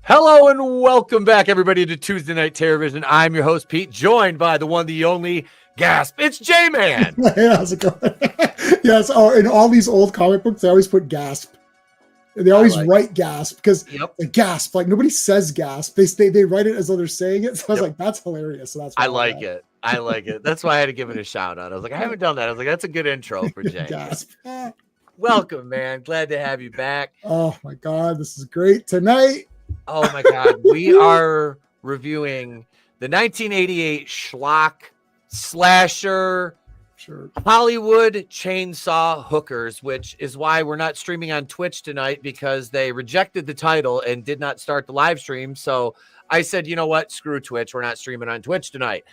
Hello and welcome back, everybody, to Tuesday Night Terrorvision. I'm your host, Pete, joined by the one, the only, Gasp. It's J-Man. Hey, how's it going? Yes, in all these old comic books, they always put gasp. They always write gasp because the gasp, like nobody says gasp. They write it as though they're saying it. So I was like, that's hilarious. So that's I like it. I like it. That's why I had to give it a shout out. I was like, I haven't done that. I was like, that's a good intro for Jay. Gasp. Welcome, man. Glad to have you back. Oh my God, this is great tonight. Oh my God. We are reviewing the 1988 schlock slasher Hollywood Chainsaw Hookers, which is why we're not streaming on Twitch tonight, because they rejected the title and did not start the live stream. So I said, you know what? Screw Twitch. We're not streaming on Twitch tonight.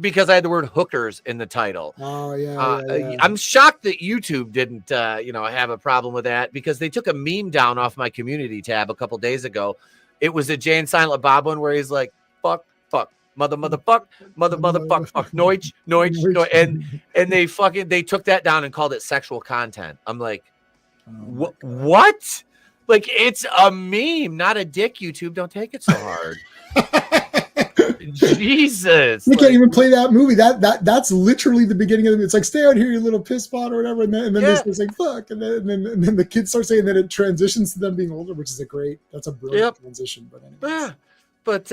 Because I had the word hookers in the title. Oh, yeah. I'm shocked that YouTube didn't, have a problem with that, because they took a meme down off my community tab a couple days ago. It was a Jay and Silent Bob one where he's like, fuck, motherfuck, noich, and they took that down and called it sexual content. I'm like, what? Like, it's a meme, not a dick. YouTube, don't take it so hard. Jesus, we can't even play that movie. That's literally the beginning of the movie. It's like, stay out here, you little piss pot or whatever, and then they say fuck, and then the kids start saying that. It transitions to them being older, which is that's a brilliant transition. But anyways. But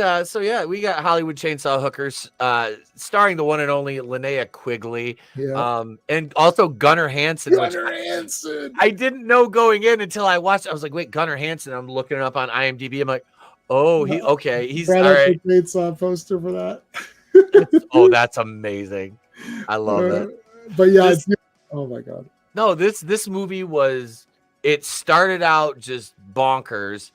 we got Hollywood Chainsaw Hookers, starring the one and only Linnea Quigley, and also Gunnar Hansen. Hansen. I didn't know going in until I watched. I was like, wait, Gunnar Hansen. I'm looking it up on IMDb. I'm like, oh, he's all right. Chainsaw poster for that. That's amazing. I love it. But yeah, oh my God. No, this movie it started out just bonkers,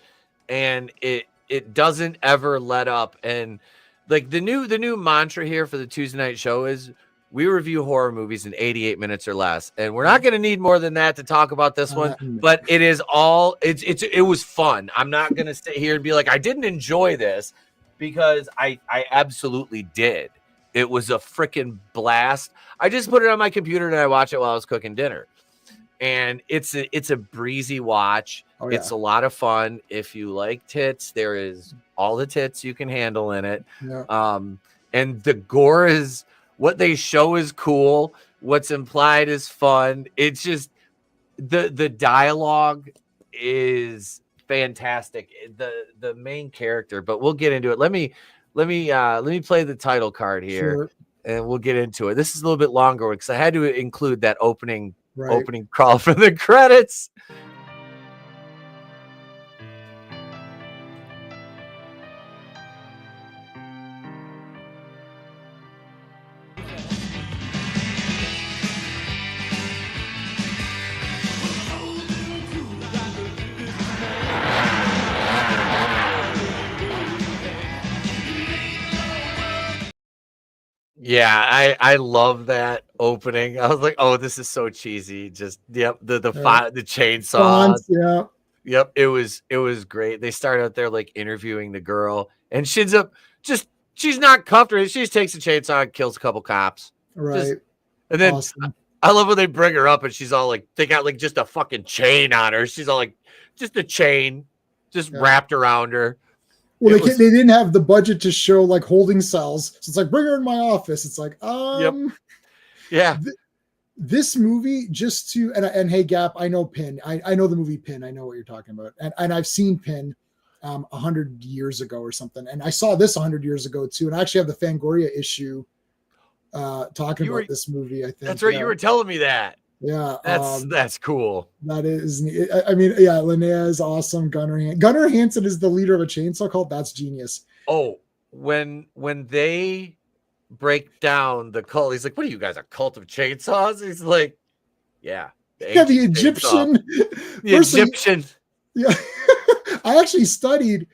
and it doesn't ever let up. And like the new mantra here for the Tuesday night show is we review horror movies in 88 minutes or less. And we're not going to need more than that to talk about this one, but it was fun. I'm not going to sit here and be like, I didn't enjoy this, because I absolutely did. It was a freaking blast. I just put it on my computer and I watched it while I was cooking dinner. And it's a breezy watch. Oh, yeah. It's a lot of fun. If you like tits, there is all the tits you can handle in it. Yeah. And the gore is, what they show is cool. What's implied is fun. It's just the dialogue is fantastic. The main character, but we'll get into it. Let me play the title card here, and we'll get into it. This is a little bit longer because I had to include that opening crawl for the credits. Yeah, I love that opening. I was like, oh, this is so cheesy. Just the chainsaw. Yep, it was great. They start out there like interviewing the girl, and she's not comfortable. She just takes a chainsaw and kills a couple cops. Right. And then I love when they bring her up and she's all like, they got like just a fucking chain on her. She's all like, just a chain just wrapped around her. Well, they didn't have the budget to show like holding cells, so it's like, bring her in my office. It's like, this movie, just to and hey, Gap, I know Pin. I know the movie Pin. I know what you're talking about, and I've seen Pin 100 years ago or something, and I saw this 100 years ago too. And I actually have the Fangoria issue talking about this movie. I think that's right. You were telling me that. Yeah, that's cool. That is, I mean, yeah, Linnea is awesome. Gunnar Hansen is the leader of a chainsaw cult. That's genius. Oh, when they break down the cult, he's like, "What are you guys, a cult of chainsaws?" He's like, "Yeah, the Egyptian, Egyptian." Yeah, I actually studied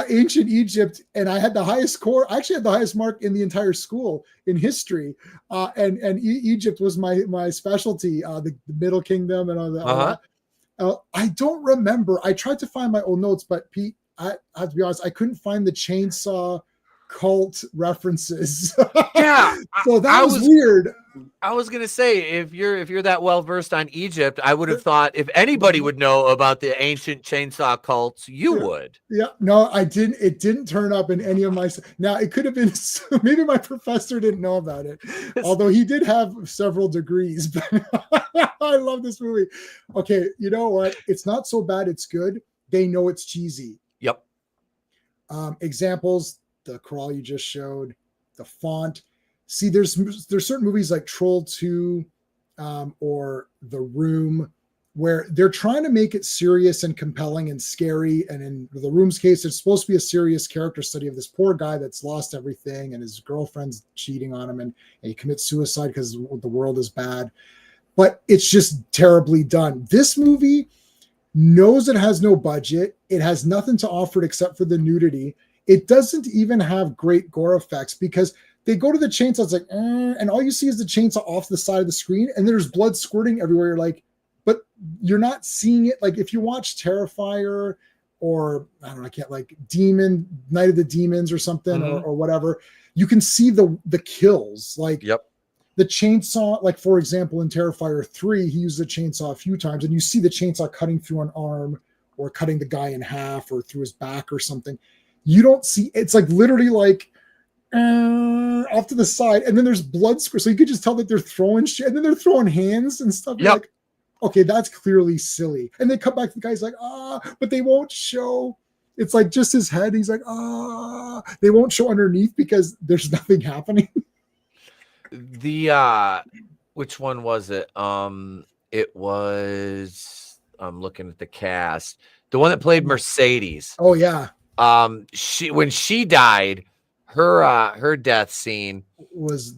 ancient Egypt, and I had the highest score. I actually had the highest mark in the entire school in history, and Egypt was my specialty. The Middle Kingdom and all that. I don't remember. I tried to find my old notes, but Pete, I have to be honest, I couldn't find the chainsaw cult references. Yeah, So that was weird. I was gonna say, if you're that well versed on Egypt, I would have thought if anybody would know about the ancient chainsaw cults, you would. Yeah, no, I didn't. It didn't turn up in any of my. Now it could have been. Maybe my professor didn't know about it, although he did have several degrees. But I love this movie. Okay, you know what? It's not so bad. It's good. They know it's cheesy. Yep. Examples: the crawl you just showed, the font. See, there's certain movies like Troll 2 or The Room where they're trying to make it serious and compelling and scary. And in The Room's case, it's supposed to be a serious character study of this poor guy that's lost everything and his girlfriend's cheating on him and he commits suicide because the world is bad. But it's just terribly done. This movie knows it has no budget. It has nothing to offer except for the nudity. It doesn't even have great gore effects because they go to the chainsaw, it's like, and all you see is the chainsaw off the side of the screen, and there's blood squirting everywhere. You're like, but you're not seeing it. Like if you watch Terrifier or I don't know, I can't like Night of the Demons or something or whatever, you can see the kills. Like the chainsaw, like for example, in Terrifier 3, he used the chainsaw a few times, and you see the chainsaw cutting through an arm or cutting the guy in half or through his back or something. You don't see, it's like literally like off to the side, and then there's blood squirt, so you could just tell that they're throwing shit, and then they're throwing hands and stuff. You're like, okay, that's clearly silly. And they cut back, the guy's like, but they won't show. It's like just his head. He's like, they won't show underneath because there's nothing happening. The which one was it? It was, I'm looking at the cast. The one that played Mercedes. Oh yeah. When she died, her death scene was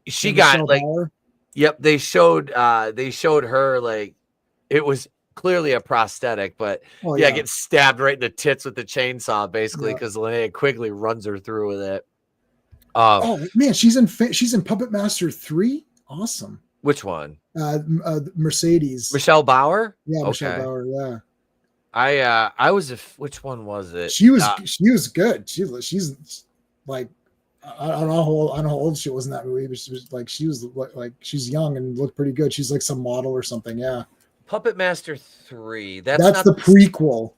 she got like Bauer. Yep, they showed her like it was clearly a prosthetic, but gets stabbed right in the tits with the chainsaw basically because Linnea Quigley runs her through with it. Oh man, she's in Puppet Master 3. Awesome. Which one? Mercedes. Michelle Bauer? Yeah, Michelle Bauer, yeah. I was which one was it? She was good. She's like I don't know how old she was in that movie, but she was like she's young and looked pretty good. She's like some model or something. Yeah. Puppet Master 3. That's not the prequel.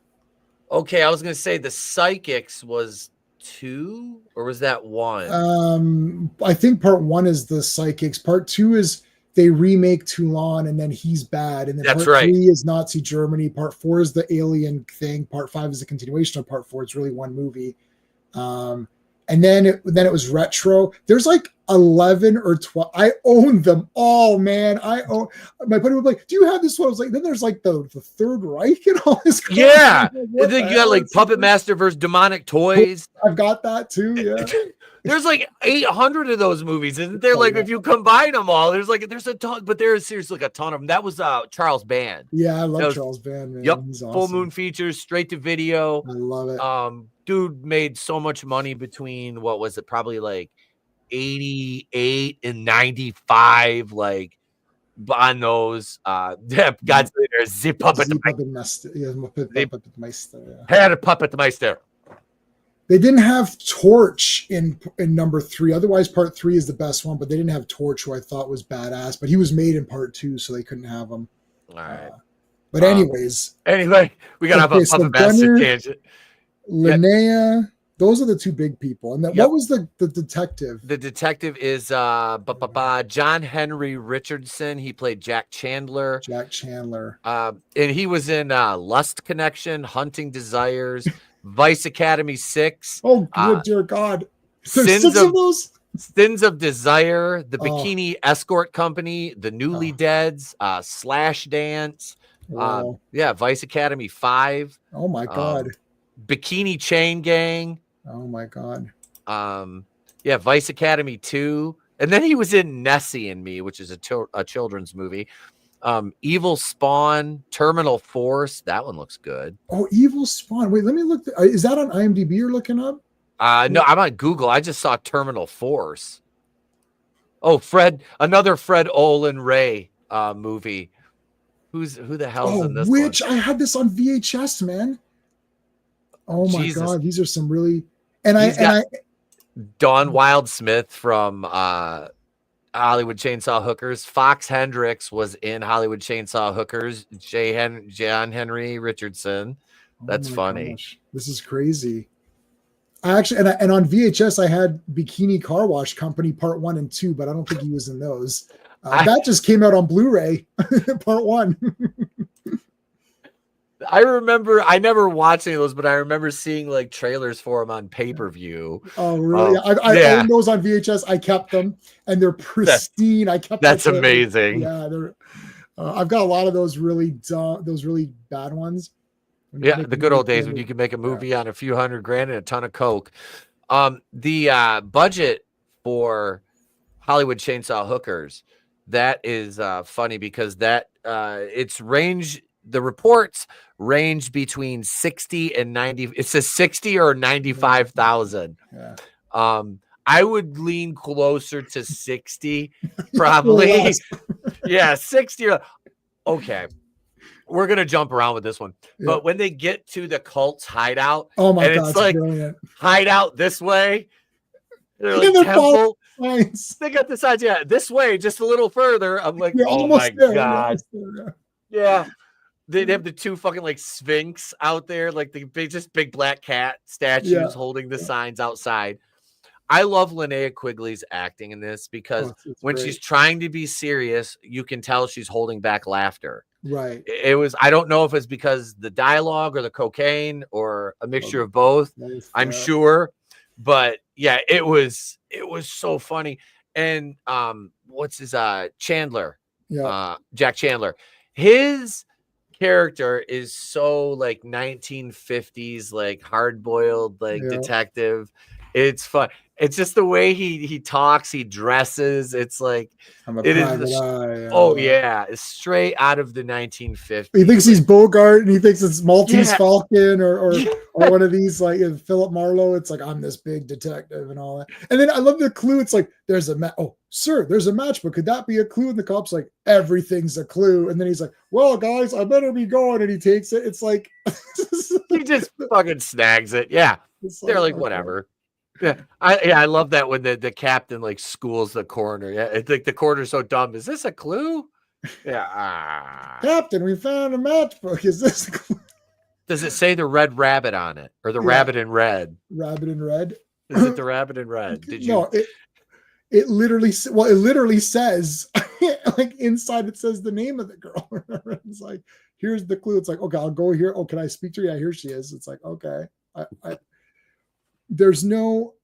Okay, I was gonna say the Psychics was 2, or was that 1? I think part 1 is the Psychics. Part 2 is they remake Toulon and then he's bad. And then That's part 3 is Nazi Germany. Part 4 is the alien thing. Part 5 is a continuation of part 4. It's really one movie. And then it was retro. There's like 11 or 12. I own them all, man. My buddy would be like, do you have this one? I was like, then there's like the Third Reich and all this crap. Yeah. And then you got like Puppet Master versus Demonic Toys. I've got that too. Yeah. There's like 800 of those movies, isn't there? If you combine them all, there's a ton, but there is seriously like a ton of them. That was Charles Band. Yeah, I love Charles Band, man. Yep. He's awesome. Full moon features, straight to video. I love it. Dude made so much money between what was it, probably like 88 and 95, like on those. God's later, the Puppet Meister. Had a Puppet Meister. They didn't have Torch in number 3. Otherwise, part 3 is the best one, but they didn't have Torch, who I thought was badass. But he was made in part 2, so they couldn't have him. All right. But anyways. Anyway, we got to have a Puppet Master tangent. Linnea, those are the two big people. And what was the detective? The detective is John Henry Richardson. He played Jack Chandler. And he was in Lust Connection, Hunting Desires, Vice Academy 6. Oh, good dear God. There's 6 of those? Sins of Desire, The Bikini Escort Company, The Newly Deads, Slash Dance. Wow. Vice Academy 5. Oh my God. Bikini Chain Gang. Oh my God. Vice Academy 2. And then he was in Nessie and Me, which is a children's movie. Evil Spawn, Terminal Force. That one looks good. Oh, Evil Spawn. Wait, let me look. Is that on IMDb you're looking up? No, I'm on Google. I just saw Terminal Force. Oh, another Fred Olin Ray movie. Who the hell's in this one? I had this on VHS, man. Oh my God, these are some really. And Dawn Wildsmith from Hollywood Chainsaw Hookers. Fox Hendricks was in Hollywood Chainsaw Hookers. John Henry Richardson. That's funny. Gosh. This is crazy. I actually, and on VHS, I had Bikini Car Wash Company Part 1 and 2, but I don't think he was in those. That just came out on Blu-ray, Part 1. I remember, I never watched any of those, but I remember seeing like trailers for them on pay-per-view. Oh, really? I own those on VHS. I kept them, and they're pristine. That's amazing. Yeah, they're. I've got a lot of those really bad ones. Yeah, the good old days when you could make a movie on a few $100,000 and a ton of coke. The budget for Hollywood Chainsaw Hookers, that is funny because that it's range. The reports range between 60 and 90. It says 60 or 95,000. Yeah. I would lean closer to 60, probably. Yeah, 60. Okay. We're gonna jump around with this one, but when they get to the cult's hideout, oh my god, it's like brilliant. Hideout this way. Like temple. They got the signs, yeah, this way, just a little further. I'm like, oh my god, yeah. They have the two fucking like Sphinx out there, like the big black cat statues holding the signs outside. I love Linnea Quigley's acting in this because when she's trying to be serious, you can tell she's holding back laughter. Right. It was, I don't know if it's because the dialogue or the cocaine or a mixture of both. I'm sure. But yeah, it was so funny. And what's his Chandler? Yeah. Jack Chandler. His character is so like 1950s, like hard-boiled, like detective. It's fun. It's just the way he talks, he dresses. It's like it's straight out of the 1950s. He thinks he's Bogart, and he thinks it's Maltese Falcon or one of these like Philip Marlowe. It's like, I'm this big detective and all that. And then I love the clue. It's like there's a sir, there's a matchbook. Could that be a clue? And the cop's like, everything's a clue. And then he's like, well, guys, I better be going. And he takes it. It's like he just fucking snags it. Yeah, they're like whatever. Yeah, I love that when the captain like schools the coroner. Yeah, it's like the coroner's so dumb. Is this a clue? Yeah, Captain, we found a matchbook. Is this a clue? Does it say the red rabbit on it or the rabbit in red? Rabbit in red. Is it the rabbit in red? Did you? No, it literally says like inside it says the name of the girl. It's like, here's the clue. It's like, okay, I'll go here. Oh, can I speak to her? Yeah, here she is. It's like, okay, there's no.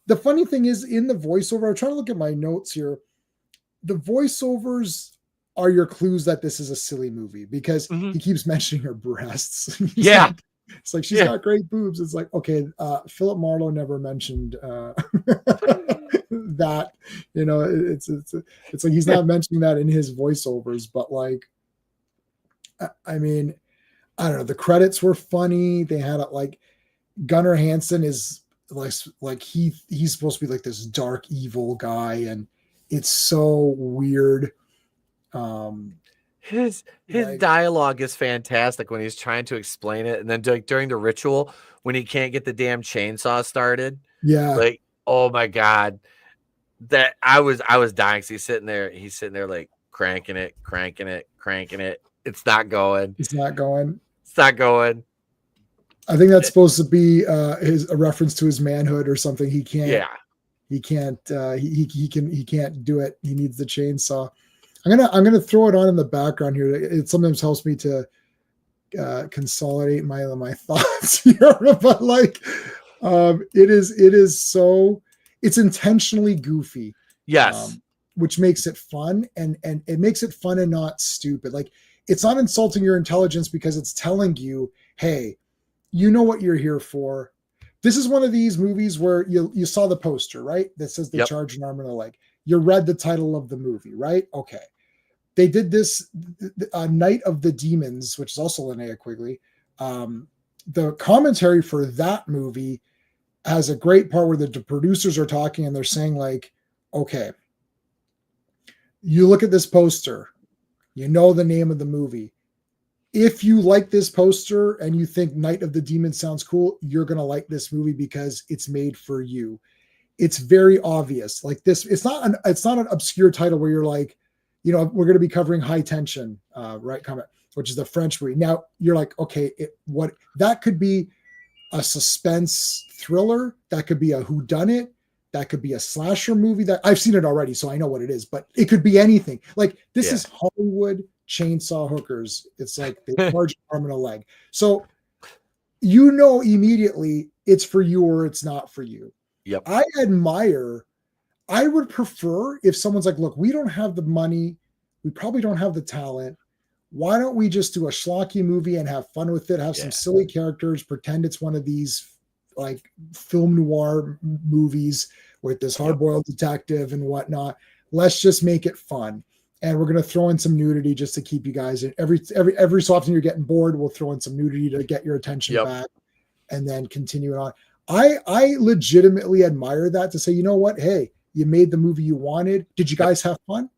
The funny thing is, in the voiceover, I'm trying to look at my notes here. The voiceovers are your clues that this is a silly movie because he keeps mentioning her breasts. It's like she's got great boobs. It's like, okay, Philip Marlowe never mentioned that. You know, it's like he's not mentioning that in his voiceovers. But like, I mean, I don't know. The credits were funny. They had it like. Gunnar Hansen is like he's supposed to be like this dark evil guy, and it's so weird. His dialogue is fantastic when he's trying to explain it, and then during the ritual when he can't get the damn chainsaw started. Yeah, like, oh my god, that I was dying. So he's sitting there like cranking it. It's not going. I think that's supposed to be a reference to his manhood or something. He can't. Yeah. He can't. He can't do it. He needs the chainsaw. I'm gonna throw it on in the background here. It sometimes helps me to consolidate my thoughts here. But like, it is so. It's intentionally goofy. Yes. Which makes it fun, and it makes it fun and not stupid. Like, it's not insulting your intelligence because it's telling you, hey. You know what you're here for. This is one of these movies where you saw the poster, right? That says they charge an arm and a leg. You read the title of the movie, right? Okay. They did this Night of the Demons, which is also Linnea Quigley. The commentary for that movie has a great part where the producers are talking and they're saying like, okay, you look at this poster, you know the name of the movie. If you like this poster and you think Night of the Demons sounds cool, you're going to like this movie because it's made for you. it's very obvious. Like this, it's not an obscure title where you're like, we're going to be covering High Tension, right? Comment, which is the French movie. Now you're like, okay, what that could be a suspense thriller, that could be a whodunit, that could be a slasher movie. That I've seen it already, so I know what it is. But it could be anything. Like this is Hollywood chainsaw hookers. It's like they charge an arm and a leg. So immediately it's for you or it's not for you. Yep. I would prefer if someone's like, look, we don't have the money, we probably don't have the talent. Why don't we just do a schlocky movie and have fun with it, have some silly characters, pretend it's one of these like film noir movies with this hard-boiled detective and whatnot. Let's just make it fun. And we're going to throw in some nudity just to keep you guys in. Every so often you're getting bored, we'll throw in some nudity to get your attention back and then continue it on. I legitimately admire that, to say, you know what? Hey, you made the movie you wanted. Did you guys have fun?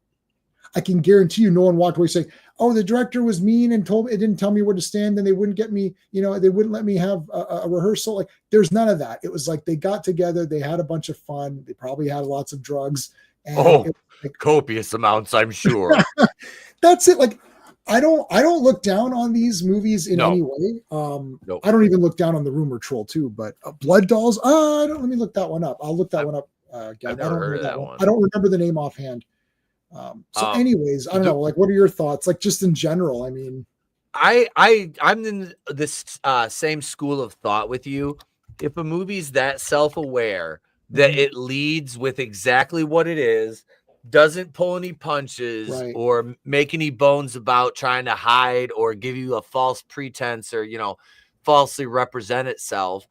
I can guarantee you no one walked away saying, oh, the director was mean and it didn't tell me where to stand, and they wouldn't get me, they wouldn't let me have a rehearsal. Like, there's none of that. It was like they got together, they had a bunch of fun, they probably had lots of drugs. And copious amounts, I'm sure. That's it. Like, I don't look down on these movies in any way. I don't even look down on The Room or Troll 2, but Blood Dolls. Let me look that one up. I'll look that one up. Again. I don't remember that one. I don't remember the name offhand. Anyways, I don't know. Like, what are your thoughts? Like, just in general, I mean, I'm in this same school of thought with you. If a movie's that self-aware that it leads with exactly what it is, doesn't pull any punches or make any bones about trying to hide or give you a false pretense or, falsely represent itself,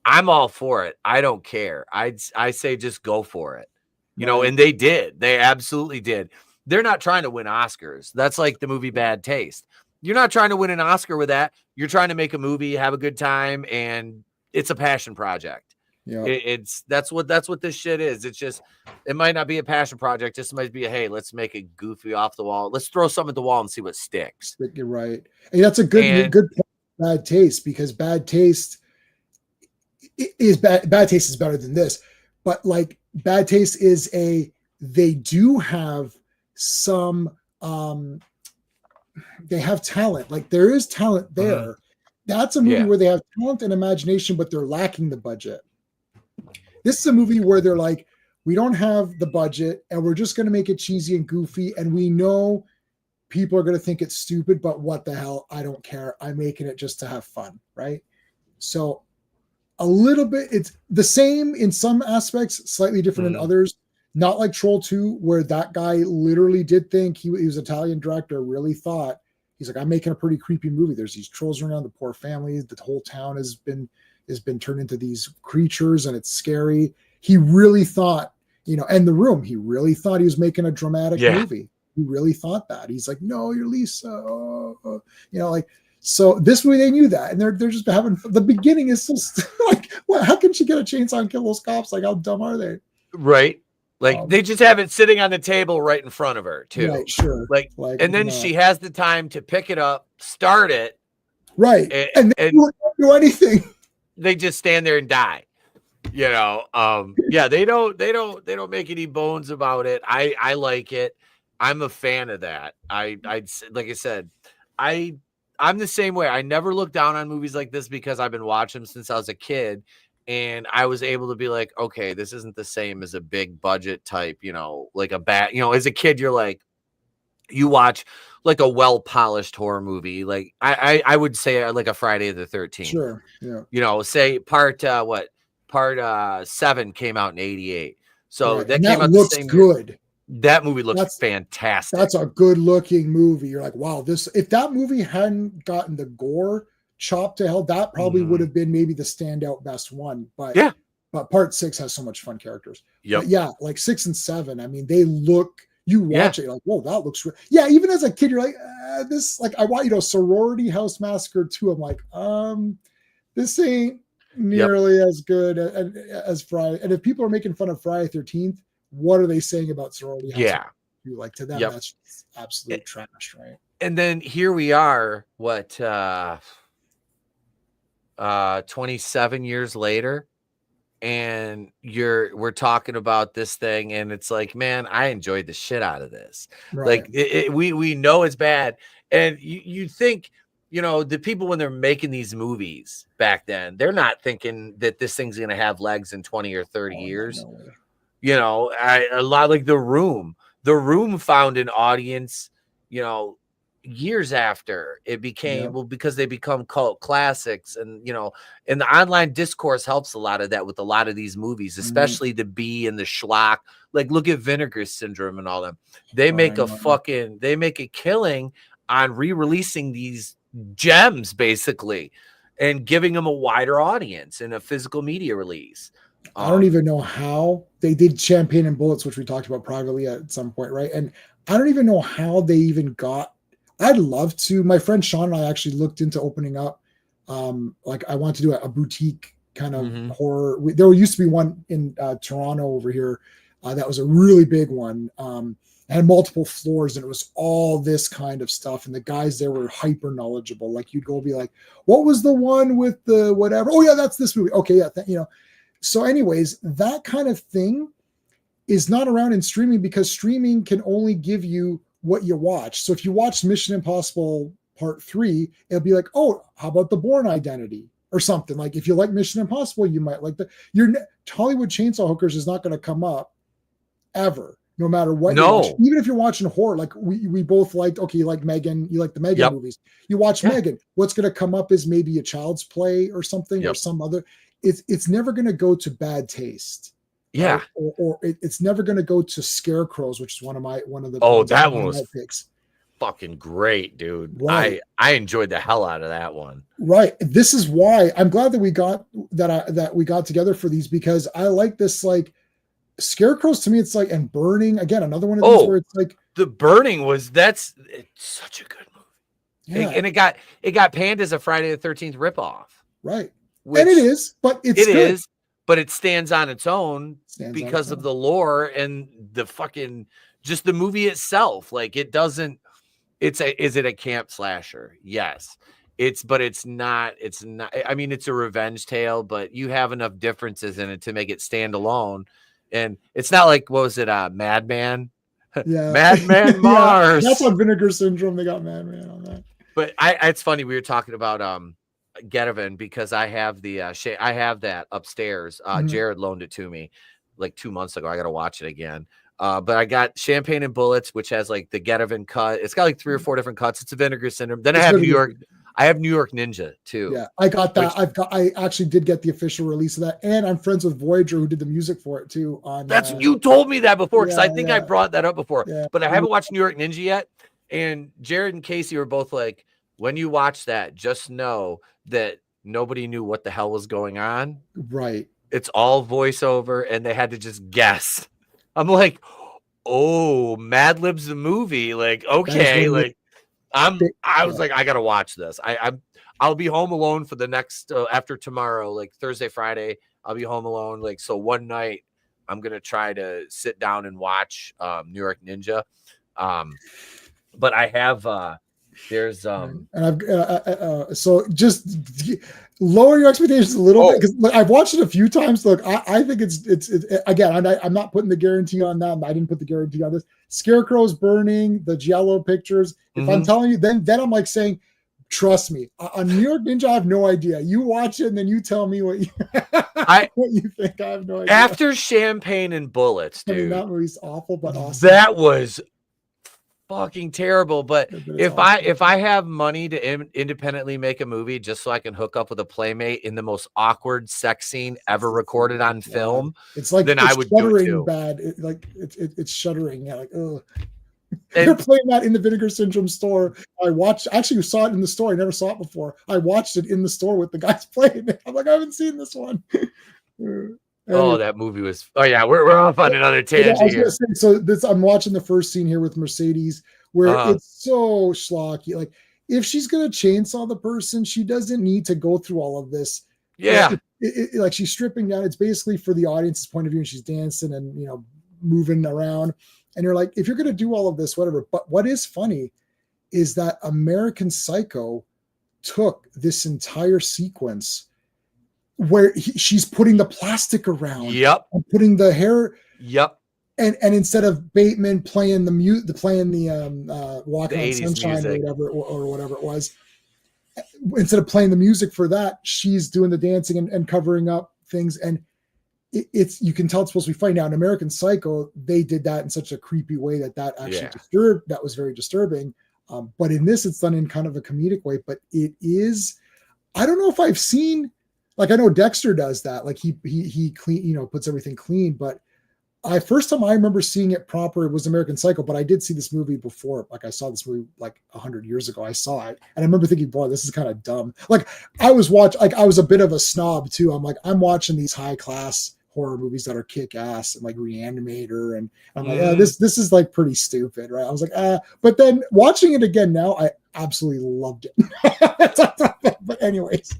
I'm all for it. I don't care. I say just go for it. And they did. They absolutely did. They're not trying to win Oscars. That's like the movie Bad Taste. You're not trying to win an Oscar with that. You're trying to make a movie, have a good time, and it's a passion project. Yeah, that's what this shit is. It's just, it might not be a passion project. This might be hey, let's make it goofy off the wall. Let's throw something at the wall and see what sticks. You're right. And that's a good point. Bad Taste, because Bad Taste is bad. Bad Taste is better than this, but like Bad Taste is they do have some they have talent. Like, there is talent there. That's a movie where they have talent and imagination, but they're lacking the budget. This is a movie where they're like, we don't have the budget and we're just going to make it cheesy and goofy. And we know people are going to think it's stupid, but what the hell? I don't care. I'm making it just to have fun. Right. So a little bit, it's the same in some aspects, slightly different in others. Not like Troll 2, where that guy literally did think he was an Italian director, really thought, he's like, I'm making a pretty creepy movie. There's these trolls around, the poor family, the whole town has been turned into these creatures and it's scary. He really thought, and The Room, he really thought he was making a dramatic movie. He really thought that. He's like, no, you're Lisa. So this movie, they knew that. And they're just having, the beginning is so like, well, how can she get a chainsaw and kill those cops? Like, how dumb are they? Right. Like, they just have it sitting on the table right in front of her too. Right, sure. Like and then she has the time to pick it up, start it. Right. And they don't do anything. They just stand there and die. They don't make any bones about it. I like it. I'm a fan of that. Like I said, I'm the same way. I never look down on movies like this because I've been watching them since I was a kid. And I was able to be like, okay, this isn't the same as a big budget type, like a bad, as a kid, you're like, you watch like a well-polished horror movie. Like I would say like a Friday the 13th. Sure. Yeah. Say part 7 came out in 88. So that came out looks the same good. Year. That movie looks fantastic. That's a good looking movie. You're like, wow, if that movie hadn't gotten the gore chopped to hell, that probably would have been maybe the standout best one. But part 6 has so much fun characters. But like 6 and 7, I mean, they look, you watch it, you're like, whoa, that looks real. Yeah, even as a kid, you're like, this, like, I want, Sorority House Massacre 2. I'm like, this ain't nearly as good as Friday. And if people are making fun of Friday 13th, what are they saying about Sorority House? Yeah. Like, to them, that's absolute trash, right? And then here we are, 27 years later, and we're talking about this thing, and it's like, man, I enjoyed the shit out of this. Right. Like we know it's bad, and you think, the people when they're making these movies back then, they're not thinking that this thing's gonna have legs in 20 or 30 years. No way. A lot like The Room. The Room found an audience, years after it became, because they become cult classics, and and the online discourse helps a lot of that with a lot of these movies, especially the B and the schlock. Like, look at Vinegar Syndrome and all them. They make a killing on re-releasing these gems, basically, and giving them a wider audience in a physical media release. I don't even know how they did Champagne and Bullets, which we talked about privately at some point, right? And I don't even know how they even got. I'd love to. My friend Sean and I actually looked into opening up. Like, I want to do a boutique kind of horror. There used to be one in Toronto over here that was a really big one. Had multiple floors, and it was all this kind of stuff. And the guys there were hyper knowledgeable. Like, you'd go be like, "What was the one with the whatever?" "Oh yeah, that's this movie." "Okay, yeah." So anyways, that kind of thing is not around in streaming, because streaming can only give you what you watch. So if you watch Mission Impossible Part 3, it'll be like, "Oh, how about The Bourne Identity?" or something. Like, if you like Mission Impossible, you might like Hollywood Chainsaw Hookers is not going to come up ever, no matter what. No. Even if you're watching horror, like we both liked, okay, you like Megan, you like the Megan movies. You watch Megan. What's going to come up is maybe a Child's Play or something, or some other. It's never going to go to Bad Taste. Yeah. Or it's never going to go to Scarecrows, which is one of the. Oh, that one was picks. Fucking great, dude. Right. I enjoyed the hell out of that one. Right. This is why I'm glad that we got together for these, because I like this. Like, Scarecrows, to me, it's like, and Burning, again, another one of these where it's like, the Burning it's such a good movie. Yeah. And it got panned as a Friday the 13th ripoff. Right. And it is, but but it stands on its own because of the lore and the fucking, just the movie itself. Like, it doesn't, is it a camp slasher? Yes. But it's not, I mean, it's a revenge tale, but you have enough differences in it to make it stand alone. And it's not like, what was it? Madman? Yeah. Madman Mars. That's on Vinegar Syndrome. They got Madman on that. But it's funny. We were talking about, Getaven, because I have I have that upstairs. Jared loaned it to me like 2 months ago. I got to watch it again. But I got Champagne and Bullets, which has like the Getaven cut. It's got like 3 or 4 different cuts. It's a Vinegar Syndrome. Then I have New York. I have New York Ninja too. Yeah, I got that. I actually did get the official release of that, and I'm friends with Voyager, who did the music for it too. You told me that before, because I think I brought that up before, but I haven't watched New York Ninja yet. And Jared and Kasey were both like, when you watch that, just know that nobody knew what the hell was going on. Right. It's all voiceover, and they had to just guess. I'm like, oh, Mad Lib's the movie. Like, okay, like I was like, I gotta watch this. I'll be home alone for the next after tomorrow, like Thursday, Friday. I'll be home alone. Like, so one night I'm gonna try to sit down and watch New York Ninja. But I have there's and I've so just lower your expectations a little bit, because I've watched it a few times. Look, I think it's again, I'm not putting the guarantee on that. I didn't put the guarantee on this. Scarecrows, Burning, the Giallo pictures. If I'm telling you, then I'm like saying, trust me. On New York Ninja, I have no idea. You watch it and then you tell me what you think. I have no idea. After Champagne and Bullets, dude, that movie's awful, but awesome. That was fucking terrible. But if I have money to independently make a movie just so I can hook up with a playmate in the most awkward sex scene ever recorded on film, it's like, then I would do it too. Bad. It's shuddering. Yeah, like, ugh. They're playing that in the Vinegar Syndrome store. Actually saw it in the store. I never saw it before. I watched it in the store with the guys playing it. I'm like, I haven't seen this one. That movie was. Oh yeah, we're off on another tangent here. So I'm watching the first scene here with Mercedes, where it's so schlocky. Like, if she's gonna chainsaw the person, she doesn't need to go through all of this. Yeah, like she's stripping down. It's basically for the audience's point of view, and she's dancing and moving around. And you're like, if you're gonna do all of this, whatever. But what is funny is that American Psycho took this entire sequence where she's putting the plastic around. Yep. And putting the hair. Yep. And instead of Bateman playing the Walking on Sunshine music. or whatever it was, instead of playing the music for that, she's doing the dancing and covering up things. And it's you can tell it's supposed to be funny. Now in American Psycho, they did that in such a creepy way that actually disturbed. That was very disturbing. But in this, it's done in kind of a comedic way. But it is, I don't know if I've seen, like I know Dexter does that. Like he clean, puts everything clean. But first time I remember seeing it proper was American Psycho, but I did see this movie before. Like I saw this movie like 100 years ago. I saw it and I remember thinking, boy, this is kind of dumb. Like I was a bit of a snob too. I'm watching these high class horror movies that are kick ass and like Reanimator. And I'm like, this is like pretty stupid. Right. I was like, but then watching it again now, I absolutely loved it. But anyways,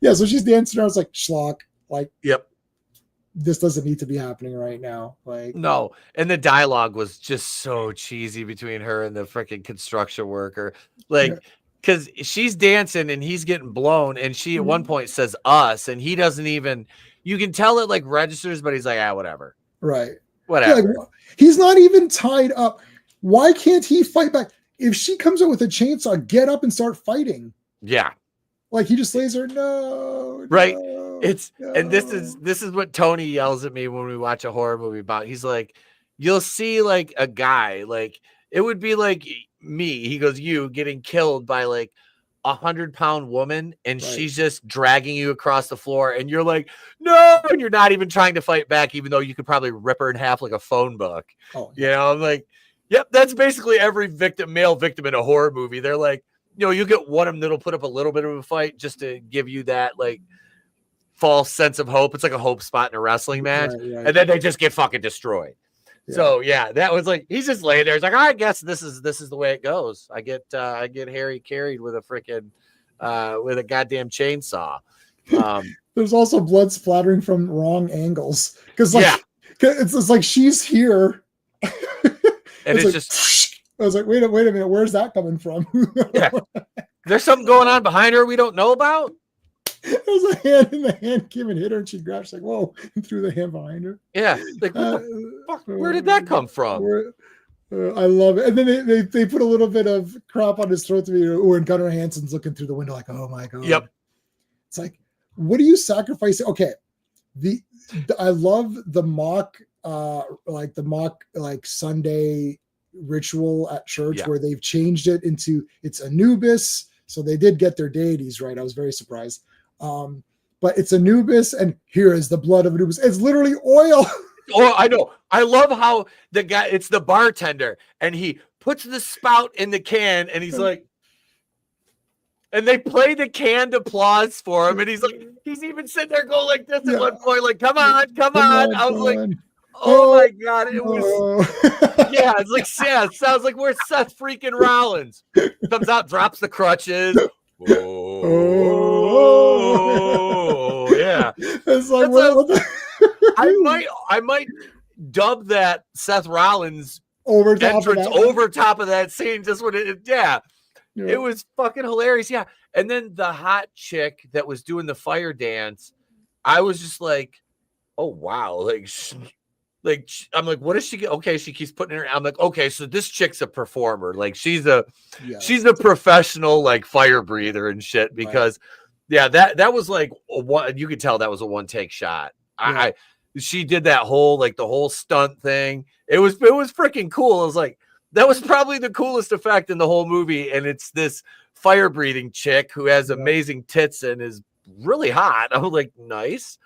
yeah. So she's dancing. I was like, schlock, like, yep. This doesn't need to be happening right now. Like no. And the dialogue was just so cheesy between her and the freaking construction worker. Like, because she's dancing and he's getting blown. And she at one point says us, and he doesn't even, you can tell it like registers, but he's like, whatever. Right. Whatever. Yeah, like, he's not even tied up. Why can't he fight back? If she comes out with a chainsaw, get up and start fighting. Yeah. Like he just lays there. No. Right. No. And this is what Tony yells at me when we watch a horror movie about. He's like, you'll see like a guy, like it would be like me. He goes, you getting killed by like 100-pound woman, and she's just dragging you across the floor, and you're like, no, and you're not even trying to fight back, even though you could probably rip her in half like a phone book. I'm like, yep, that's basically every male victim in a horror movie. They're like, you get one of them that'll put up a little bit of a fight just to give you that like false sense of hope. It's like a hope spot in a wrestling match. Right. And then they just get fucking destroyed. Yeah. So that was like, he's just laying there. He's like, I guess this is the way it goes. I get Harry carried with a freaking with a goddamn chainsaw. There's also blood splattering from wrong angles. Cause it's like she's here. And it's just, I was like, wait a minute. Where's that coming from? There's something going on behind her we don't know about. There's a hand in the hand. Kim hit her and she grabbed. She's like, whoa, and threw the hand behind her. Yeah. Like, fuck, where did that come from? I love it. And then they put a little bit of crap on his throat to me. When Gunnar Hansen's looking through the window, like, oh my God. Yep. It's like, what are you sacrificing? Okay. I love the mock Sunday ritual at church where they've changed it into it's Anubis. So they did get their deities right. I was very surprised. But it's Anubis, and here is the blood of Anubis. It's literally oil. Oh, I know. I love how it's the bartender, and he puts the spout in the can, and he's like, and they play the canned applause for him, and he's like, he's even sitting there going like this at one point, like, come on. I was like, oh my God, it was, it's like, it sounds like we're Seth freaking Rollins. Comes out, drops the crutches. Yeah. It's like, I might dub that Seth Rollins over top of that scene. Just when it was fucking hilarious. Yeah. And then the hot chick that was doing the fire dance, I was just like, oh wow. Like I'm like, what is she? Okay, she keeps putting her. I'm like, okay, so this chick's a performer. Like she's a professional like fire breather and shit. Because that was like you could tell that was a one take shot. Yeah. She did that whole the whole stunt thing. It was freaking cool. I was like, that was probably the coolest effect in the whole movie. And it's this fire breathing chick who has amazing tits and is really hot. I was like, nice.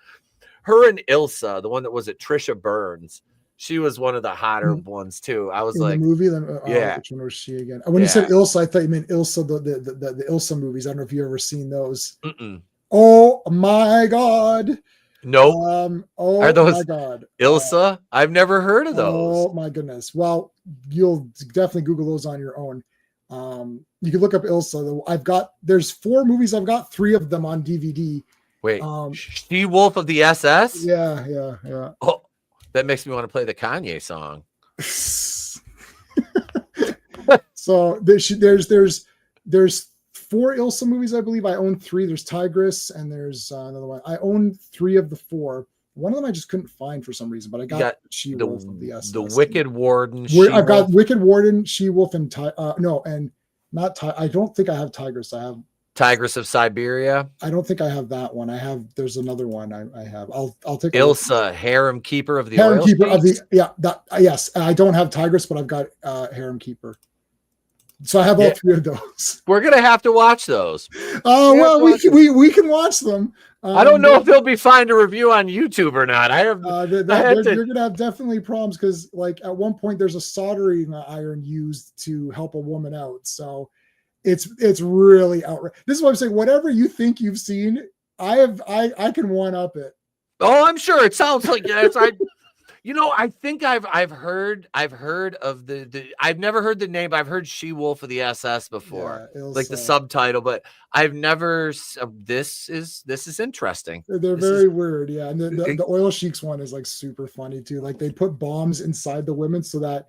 Her and Ilsa, the one that was at Trisha Burns, she was one of the hotter ones too. I was in like, the movie, which one was she again? When you said Ilsa, I thought you meant Ilsa, the Ilsa movies. I don't know if you ever seen those. Mm-mm. Oh my God! No. Are those my God, Ilsa? I've never heard of those. Oh my goodness! Well, you'll definitely Google those on your own. You can look up Ilsa. There's 4 movies. I've got 3 of them on DVD. Wait, She-Wolf of the SS? Yeah. Oh, that makes me want to play the Kanye song. So there's 4 Ilsa movies, I believe. I own 3. There's Tigress and there's another one. I own 3 of the 4. One of them I just couldn't find for some reason, but I got She-Wolf of the SS. The Wicked Warden. I've got Wicked Warden, She-Wolf, and I don't think I have Tigress. I have Tigress of Siberia. I don't think I have that one. There's another one I have. I'll take Ilsa, Harem Keeper of the Harem Oil Keeper of States? yes. I don't have Tigress, but I've got Harem Keeper. So I have all 3 of those. We're gonna have to watch those. Well, we can watch them. I don't know if they'll be fine to review on YouTube or not. You're gonna have definitely problems because, like, at one point there's a soldering iron used to help a woman out. So it's really outrageous. This is what I'm saying. Whatever you think you've seen, I can one up it. Oh, I'm sure it sounds like yes. I think I've heard of the I've never heard the name, but I've heard She-Wolf of the SS before, like the subtitle, but I've never. This is interesting. They're very weird, yeah. And the Oil Sheiks one is like super funny too. Like they put bombs inside the women so that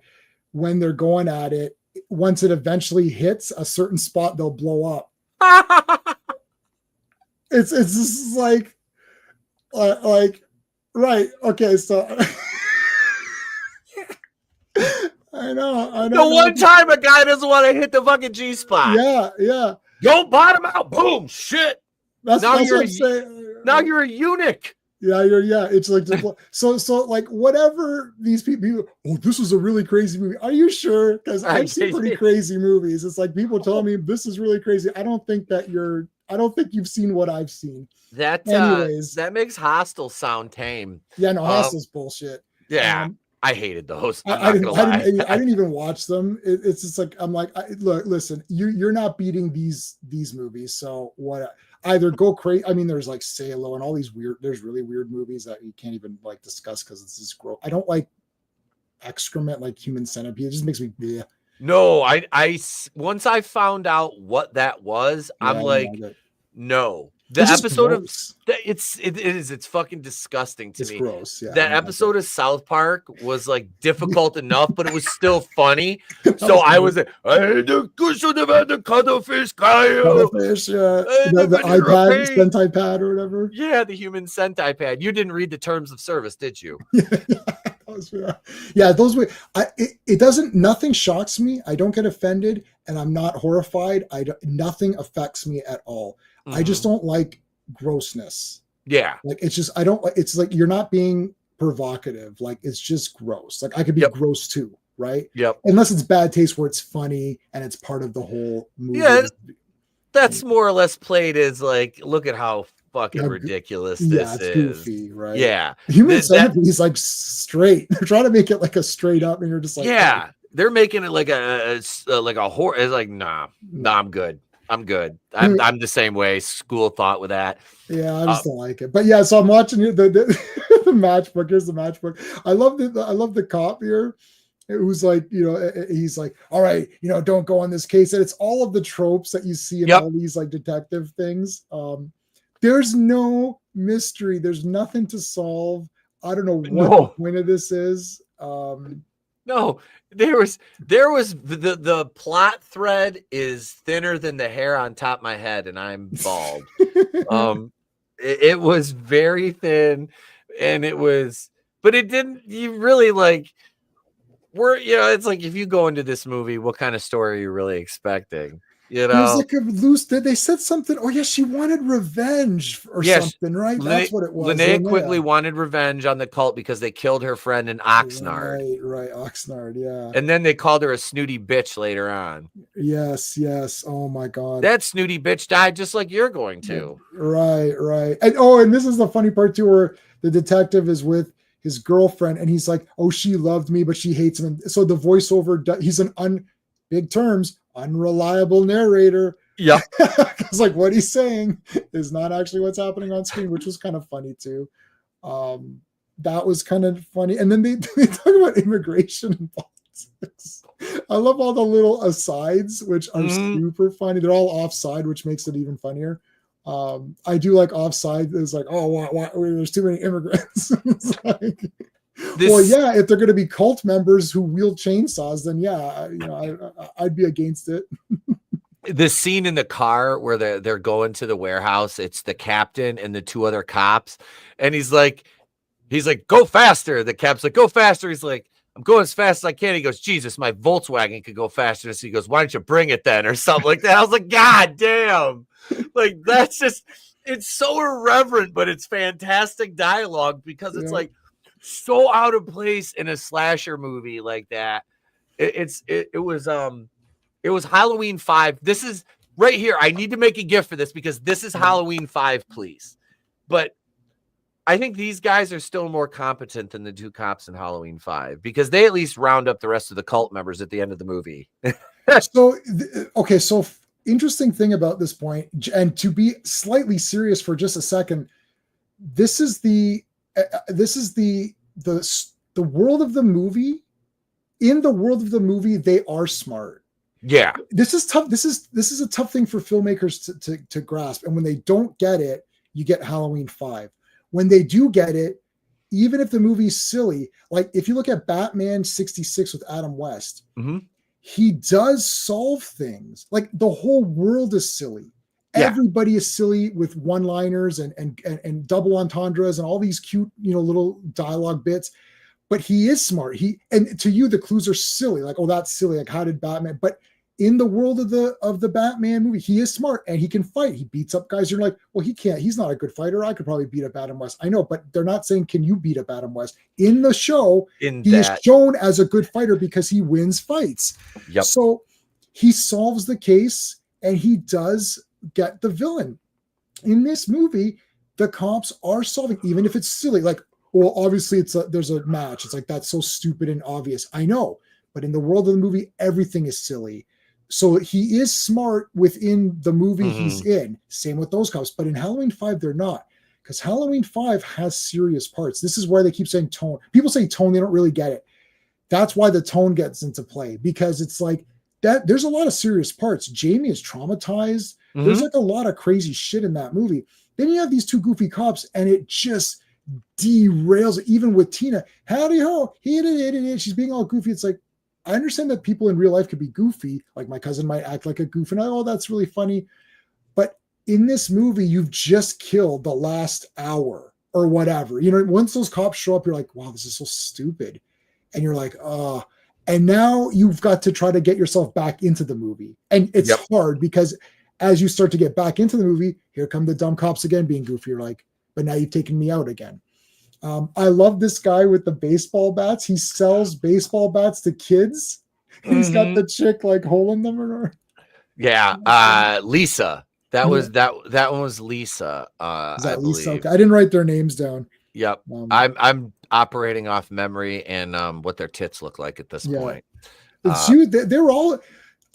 when they're going at it, once it eventually hits a certain spot, they'll blow up. It's just like right. Okay, so. I know. The one time a guy doesn't want to hit the fucking G spot. Yeah. Don't bottom out. Boom. Shit. That's what I'm saying. Now you're a eunuch. Yeah. It's like so like whatever these people. Oh, this was a really crazy movie. Are you sure? Because I've seen pretty crazy movies. It's like people tell me this is really crazy. I don't think you've seen what I've seen. Anyways, that makes Hostel sound tame. Yeah, no, Hostel's bullshit. Yeah. I hated those. I didn't even watch them. It's just like I'm like, look, listen, you're not beating these movies. So what? Either go crazy. I mean, there's like Salo and all these there's really weird movies that you can't even like discuss because it's just gross. I don't like excrement like Human Centipede. It just makes me. Bleh. No, I once I found out what that was, I'm like, no. The episode of it's fucking disgusting to me. It's gross. Yeah, that episode of South Park was like difficult enough, but it was still funny. So I was like, the cushion of the cuttlefish guy. Cuttlefish, yeah. The iPad, Centipad or whatever. Yeah, the human Centipad. You didn't read the terms of service, did you? Yeah, those were. It doesn't. Nothing shocks me. I don't get offended, and I'm not horrified. Nothing affects me at all. Mm-hmm. I just don't like grossness. Yeah, like it's just I don't. It's like you're not being provocative. Like it's just gross. Like I could be gross too, right? Yep. Unless it's bad taste where it's funny and it's part of the whole movie. Yeah, that's more or less played as like, look at how fucking ridiculous this is. Goofy, right? Yeah. Human Centipede is like straight. They're trying to make it like a straight up, and you're just like, yeah, they're making it like a horror. It's like, nah, I'm good. I'm the same way. School of thought with that. Yeah, I just don't like it. But yeah, so I'm watching the matchbook. Here's the matchbook. I love the cop here. Who's like, he's like, all right, don't go on this case. And it's all of the tropes that you see in all these like detective things. There's no mystery. There's nothing to solve. I don't know what the point of this is. No, there was the plot thread is thinner than the hair on top of my head, and I'm bald. It was very thin, and but it didn't. You really like. It's like if you go into this movie, what kind of story are you really expecting? It was like a loose. They said something. Oh yeah, she wanted revenge or something, right? That's what it was. Linnea Quigley wanted revenge on the cult because they killed her friend in Oxnard. Right, Oxnard, yeah. And then they called her a snooty bitch later on. Yes. Oh my God, that snooty bitch died just like you're going to. Right. And this is the funny part too, where the detective is with his girlfriend, and he's like, "Oh, she loved me, but she hates him." So the voiceover, he's big terms. Unreliable narrator. Yeah. Because like what he's saying is not actually what's happening on screen, which was kind of funny too. That was kind of funny. And then they talk about immigration and politics. I love all the little asides, which are super funny. They're all offside, which makes it even funnier. I do like offside. It's like, why there's too many immigrants. It's like, well, yeah, if they're going to be cult members who wield chainsaws, then yeah, I'd be against it. the scene in the car where they're going to the warehouse. It's the captain and the 2 other cops, and he's like, go faster. The cap's like, go faster. He's like, I'm going as fast as I can. He goes, Jesus, my Volkswagen could go faster. So he goes, why don't you bring it then, or something like that. I was like, God damn, like that's just, it's so irreverent, but it's fantastic dialogue because it's like so out of place in a slasher movie like that. It was Halloween 5. This is right here. I need to make a gift for this because this is Halloween 5, please. But I think these guys are still more competent than the 2 cops in Halloween 5 because they at least round up the rest of the cult members at the end of the movie. So interesting thing about this point, and to be slightly serious for just a second, this is the world of the movie. In the world of the movie, they are smart. Yeah, this is tough. This is a tough thing for filmmakers to grasp. And when they don't get it, you get Halloween 5. When they do get it, even if the movie's silly, like if you look at Batman 66 with Adam West, he does solve things. Like the whole world is silly. Yeah. Everybody is silly with one-liners and double entendres and all these cute, little dialogue bits. But he is smart. And to you, the clues are silly. Like, oh, that's silly. Like, how did Batman? But in the world of the Batman movie, he is smart and he can fight. He beats up guys. You're like, well, he can't. He's not a good fighter. I could probably beat up Adam West. I know, but they're not saying, can you beat up Adam West? In the show, he is shown as a good fighter because he wins fights. Yep. So he solves the case and he does get the villain. In this movie, the cops are solving, even if it's silly. Like, well, obviously there's a match. It's like, that's so stupid and obvious. I know. But in the world of the movie, everything is silly. So he is smart within the movie he's in. Same with those cops. But in Halloween 5, they're not. Because Halloween 5 has serious parts. This is why they keep saying tone. People say tone, they don't really get it. That's why the tone gets into play. Because it's like that. There's a lot of serious parts. Jamie is traumatized. There's like a lot of crazy shit in that movie. Then you have these 2 goofy cops, and it just derails it. Even with Tina. Howdy ho. She's being all goofy. It's like, I understand that people in real life could be goofy. Like my cousin might act like a goof and oh, that's really funny. But in this movie, you've just killed the last hour or whatever. Once those cops show up, you're like, wow, this is so stupid. And you're like, oh, and now you've got to try to get yourself back into the movie. And it's hard because as you start to get back into the movie, here come the dumb cops again being goofy. You're like, but now you've taken me out again. I love this guy with the baseball bats. He sells baseball bats to kids. He's got the chick like holding them or yeah. Lisa. That was that one was Lisa. Is that Lisa? Okay. I didn't write their names down. Yep. I'm operating off memory and what their tits look like at this point. They're all,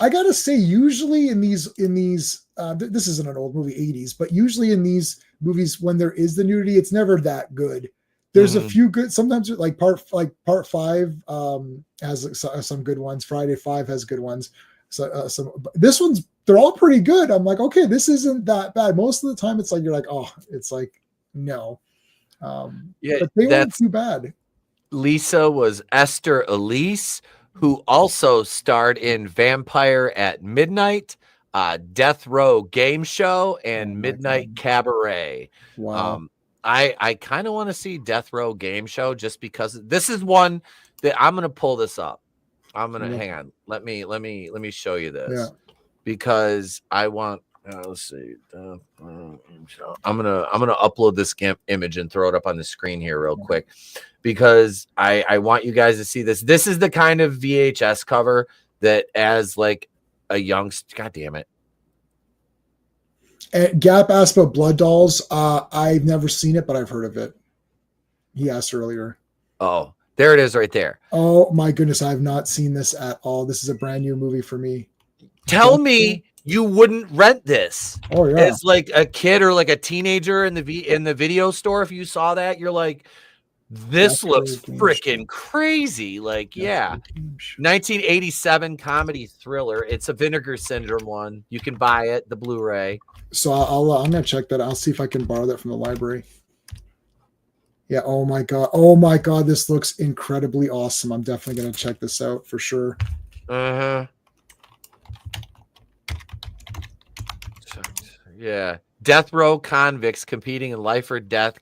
I gotta say, usually in these this isn't an old movie, 80s, but usually in these movies when there is the nudity, it's never that good. There's a few good, sometimes like part 5 has some good ones. Friday 5 has good ones. So this one's, they're all pretty good. I'm like, okay, this isn't that bad. Most of the time it's like, you're like, oh, it's like, no. But they weren't too bad. Lisa was Esther Elise, who also starred in Vampire at Midnight, Death Row Game Show, and Midnight Cabaret. Wow. I kind of want to see Death Row Game Show just because this is one that I'm going to pull this up. I'm going to hang on. Let me show you this because I want, let's see. I'm going to upload this image and throw it up on the screen here real quick because I want you guys to see this. This is the kind of VHS cover that as like a youngster, God damn it. Gap asked about Blood Dolls. I've never seen it, but I've heard of it. He asked earlier. Oh, there it is right there. Oh my goodness, I have not seen this at all. This is a brand new movie for me. Tell me you wouldn't rent this. Oh yeah. As like a kid or like a teenager in the video store. If you saw that, you're like, this looks freaking crazy. Like, 1987 comedy thriller. It's a Vinegar Syndrome one. You can buy it, the Blu-ray. So I'm gonna check that. I'll see if I can borrow that from the library. Yeah. Oh my god. This looks incredibly awesome. I'm definitely gonna check this out for sure. Yeah. Death row convicts competing in life or death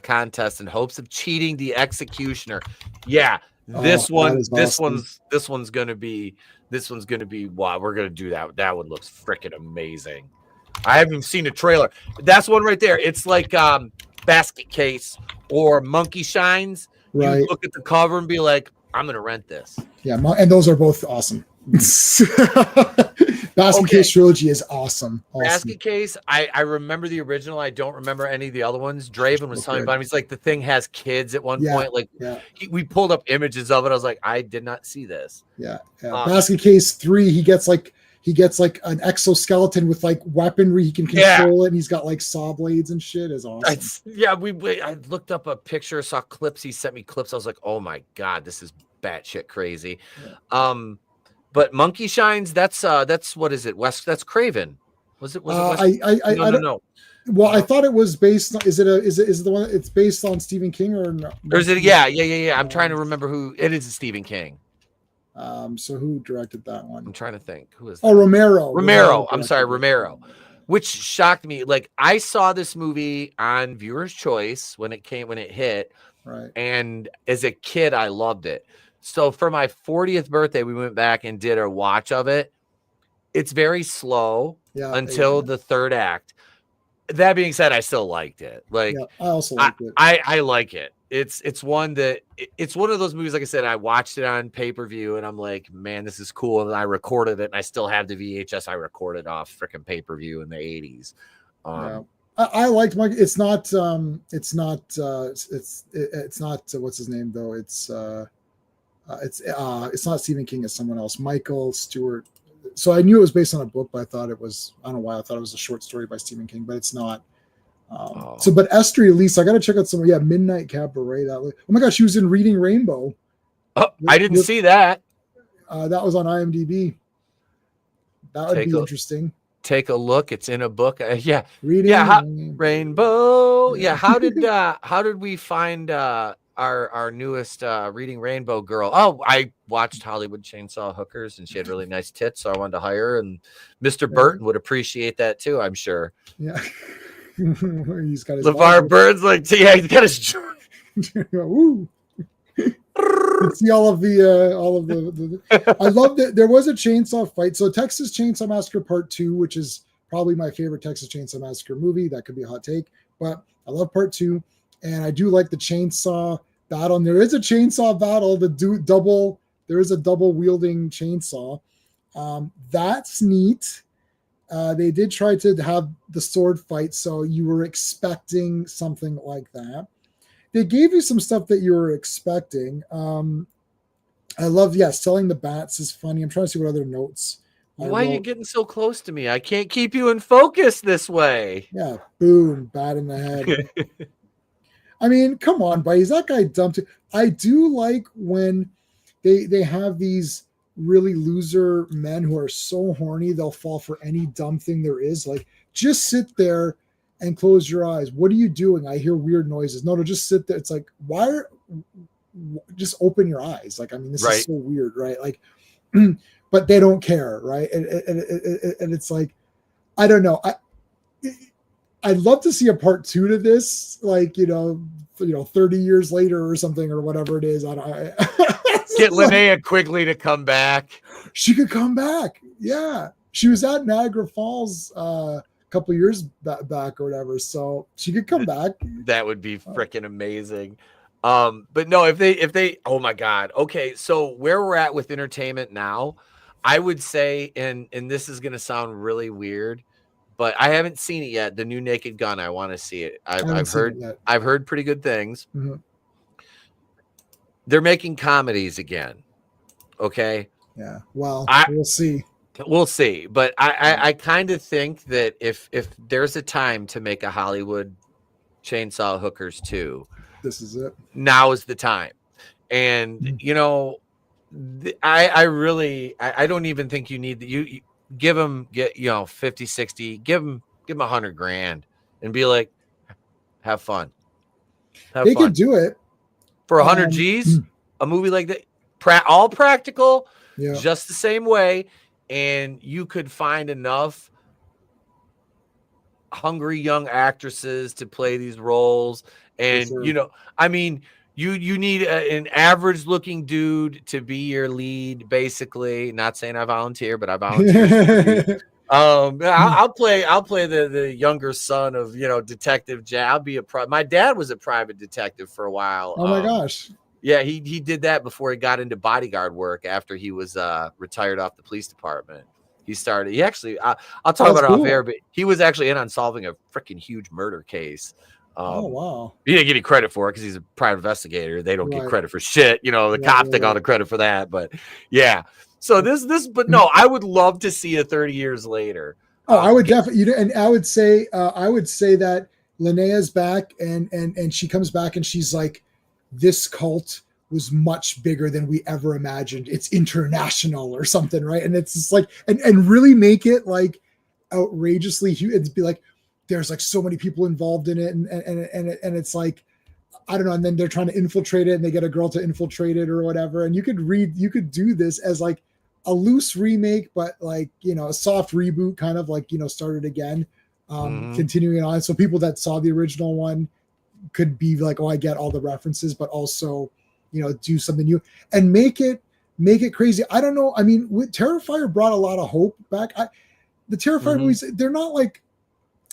contests in hopes of cheating the executioner. Yeah. This awesome. one's gonna be wow, we're gonna do that. That one looks freaking amazing. I haven't seen a trailer. That's one right there. It's like Basket Case or Monkey Shines. You Right. look at the cover and be like, I'm gonna rent this. Yeah, and those are both awesome. Basket Case trilogy is awesome. Basket Case, I remember the original. I don't remember any of the other ones. Draven was telling me about him. He's like, the thing has kids at one point. Like, we pulled up images of it. I was like, I did not see this. Yeah. Basket Case 3, he gets like an exoskeleton with like weaponry. He can control it, and he's got like saw blades and shit. Is awesome. I looked up a picture, saw clips. He sent me clips. I was like, oh my god, this is batshit crazy. Yeah. But Monkey Shines, that's what is it? That's Craven. Was it West? I don't know. Well, I thought it was based on, is it the one it's based on Stephen King or no? Or is it yeah. I'm trying to remember who it is. Stephen King. So who directed that one? I'm trying to think. Who is that? Oh, Romero. I'm sorry, Romero. Which shocked me. Like, I saw this movie on Viewer's Choice when it hit. Right. And as a kid, I loved it. So for my 40th birthday, we went back and did a watch of it. It's very slow until the third act. That being said, I still liked it. Like, I also liked it. I like it. It's one of those movies, like I said, I watched it on pay-per-view and I'm like, man, this is cool. And I recorded it and I still have the VHS I recorded off freaking pay-per-view in the 80s. I liked Mike. It's not what's his name though. It's not Stephen King, it's someone else. Michael Stewart. So I knew it was based on a book, but I thought it was, I don't know why I thought it was a short story by Stephen King, but it's not. So, but Esther Elise, I got to check out some. Yeah, Midnight Cabaret. Oh my gosh, she was in Reading Rainbow. Oh, I didn't see that. That was on IMDb. That would be interesting. Take a look. It's in a book. Reading Rainbow. Yeah. How did we find our newest Reading Rainbow girl? Oh, I watched Hollywood Chainsaw Hookers, and she had really nice tits, so I wanted to hire her. And Mr. Burton would appreciate that too, I'm sure. Yeah. He's got his LeVar Burton's like, he's got his Woo. See all of the I love that there was a chainsaw fight. So Texas Chainsaw Massacre Part 2, which is probably my favorite Texas Chainsaw Massacre movie. That could be a hot take, but I love Part 2, and I do like the chainsaw battle. And there is a chainsaw battle. There is a double wielding chainsaw. That's neat. They did try to have the sword fight, so you were expecting something like that. They gave you some stuff that you were expecting. I love, selling the bats is funny. I'm trying to see what other notes. Why are you getting so close to me? I can't keep you in focus this way. Yeah, boom, bat in the head. I mean, come on, buddies. That guy dumped it. I do like when they have these really loser men who are so horny they'll fall for any dumb thing there is. Like, just sit there and close your eyes. What are you doing? I hear weird noises. No, just sit there. It's like, just open your eyes. Like, I mean, this is so weird, right? Like, but they don't care, right? And it's like, I don't know. I'd love to see a part 2 to this, like, 30 years later or something, or whatever it is. Get Linnea Quigley to come back. She could come back. Yeah. She was at Niagara Falls a couple of years back or whatever. So she could come back. That would be freaking amazing. But no, if they, oh my God. Okay. So where we're at with entertainment now, I would say, and this is going to sound really weird, but I haven't seen it yet. The new Naked Gun. I want to see it. I've heard pretty good things. Mm-hmm. They're making comedies again. Okay. Yeah. Well, we'll see. We'll see. But I kind of think that if there's a time to make a Hollywood Chainsaw Hookers 2, this is it. Now is the time. And, I don't even think you need you give them 50, 60, give them $100,000 and be like, have fun. They could do it. For 100 G's, a movie like that, all practical, just the same way, and you could find enough hungry young actresses to play these roles. And, sure. I mean, you need an average looking dude to be your lead, basically. Not saying I volunteer, but I volunteer. I'll play the younger son of, Detective Jack. I'll be my dad was a private detective for a while. Oh my gosh. Yeah, he did that before he got into bodyguard work after he was retired off the police department. He actually, I'll talk about it off air, but he was actually in on solving a freaking huge murder case. Oh, wow. He didn't get any credit for it because he's a private investigator. They don't get credit for shit. The cops take all the credit for that. But yeah. So but no, I would love to see it 30 years later. Oh, I would definitely, and I would say that Linnea's back and she comes back and she's like, this cult was much bigger than we ever imagined. It's international or something, right? And it's just like, and really make it like outrageously huge. It'd be like, there's like so many people involved in it, and it's like, I don't know. And then they're trying to infiltrate it, and they get a girl to infiltrate it or whatever. And you could do this as like a loose remake, but like, a soft reboot, kind of like, start it again, continuing on. So people that saw the original one could be like, oh, I get all the references, but also, do something new and make it crazy. I don't know. I mean, Terrifier brought a lot of hope back. The Terrifier movies,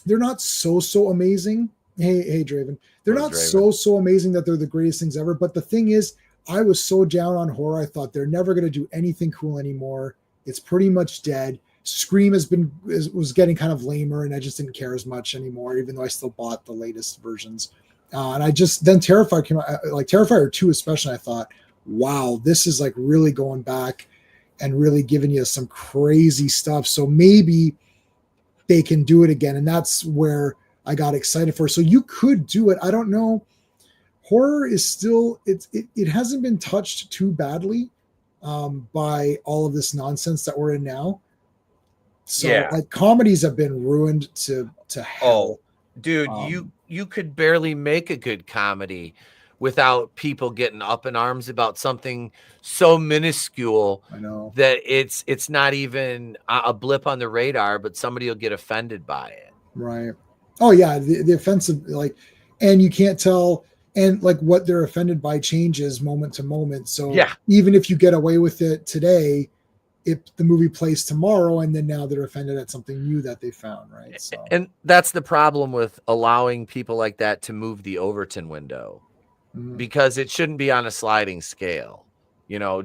they're not so amazing. Hey, Draven. They're not so amazing that they're the greatest things ever. But the thing is, I was so down on horror. I thought they're never going to do anything cool anymore. It's pretty much dead. Scream was getting kind of lamer, and I just didn't care as much anymore, even though I still bought the latest versions. And then Terrifier came out, like Terrifier 2 especially. I thought, wow, this is like really going back and really giving you some crazy stuff. So maybe they can do it again. And that's where I got excited for. So you could do it. I don't know. Horror is still, it hasn't been touched too badly by all of this nonsense that we're in now. So like comedies have been ruined to hell. Oh, dude, you could barely make a good comedy without people getting up in arms about something so minuscule. I know that it's not even a blip on the radar, but somebody will get offended by it. Right. Oh yeah, the offensive, like, and you can't tell, and like what they're offended by changes moment to moment. So even if you get away with it today, if the movie plays tomorrow, and then now they're offended at something new that they found, right? So, and that's the problem with allowing people like that to move the Overton window, because it shouldn't be on a sliding scale,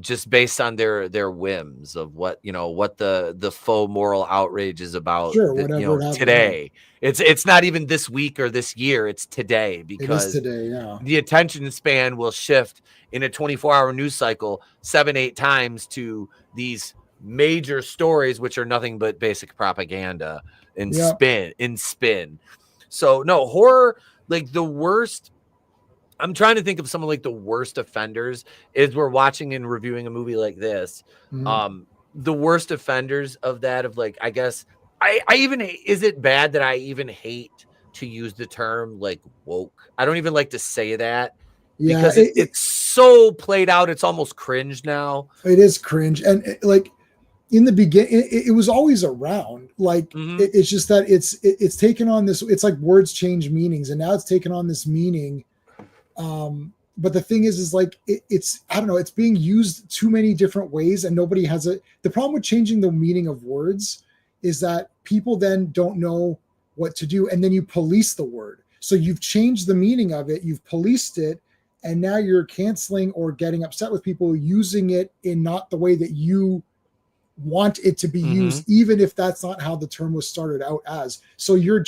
just based on their whims of what the faux moral outrage is about. Today. It's not even this week or this year. It's today, because the attention span will shift in a 24-hour news cycle 7-8 times to these major stories, which are nothing but basic propaganda and spin. So no, horror, like the worst. I'm trying to think of some of like the worst offenders is we're watching and reviewing a movie like this. The worst offenders of that, of like, I guess I even, is it bad that I even hate to use the term like woke? I don't even like to say that because it's so played out. It's almost cringe now. It is cringe. And like in the beginning, it was always around. Like it's just that it's taken on this. It's like words change meanings, and now it's taken on this meaning. But the thing is like it's I don't know. It's being used too many different ways, and nobody has it. The problem with changing the meaning of words is that people then don't know what to do, and then you police the word. So you've changed the meaning of it, you've policed it, and now you're canceling or getting upset with people using it in not the way that you want it to be used, even if that's not how the term was started out as. So you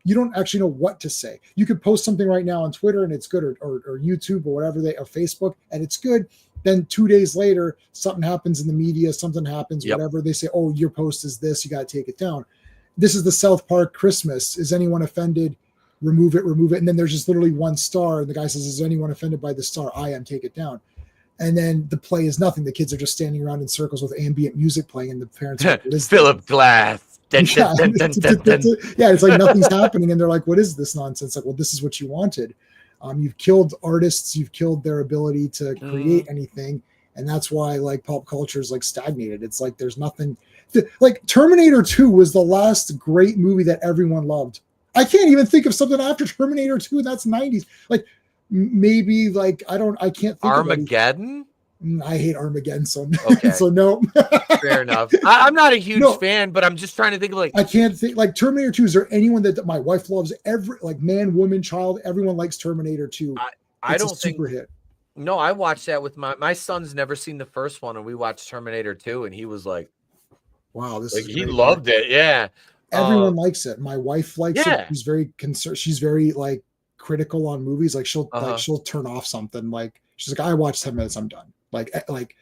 don't actually know what to say. You could post something right now on Twitter and it's good, or YouTube or whatever or Facebook, and it's good. Then 2 days later, something happens in the media, something happens, whatever. They say, oh, your post is this, you got to take it down. This is the South Park Christmas. Is anyone offended? Remove it. And then there's just literally one star. And the guy says, is anyone offended by the star? I am, take it down. And then the play is nothing. The kids are just standing around in circles with ambient music playing, and the parents are like, what is Philip Glass. It's like nothing's happening, and they're like, what is this nonsense? Like, well, this is what you wanted. You've killed artists, you've killed their ability to create anything, and that's why like pop culture is like stagnated. It's like there's nothing. Like Terminator 2 was the last great movie that everyone loved. I can't even think of something after Terminator 2 that's 90s. Like maybe like I can't think Armageddon. I hate Armageddon, so okay. So no. Fair enough. I'm not a huge No. fan, but I'm just trying to think of like I can't think like Terminator 2. Is there anyone that my wife loves? Every like man, woman, child, everyone likes Terminator 2. I don't think super hit. No, I watched that with my son's never seen the first one, and we watched Terminator 2, and he was like, "Wow, this like is he loved it." Yeah, everyone likes it. My wife likes yeah. it. She's very concerned. She's very like critical on movies. Like she'll turn off something. Like she's like, "I watched 10 minutes, I'm done." Like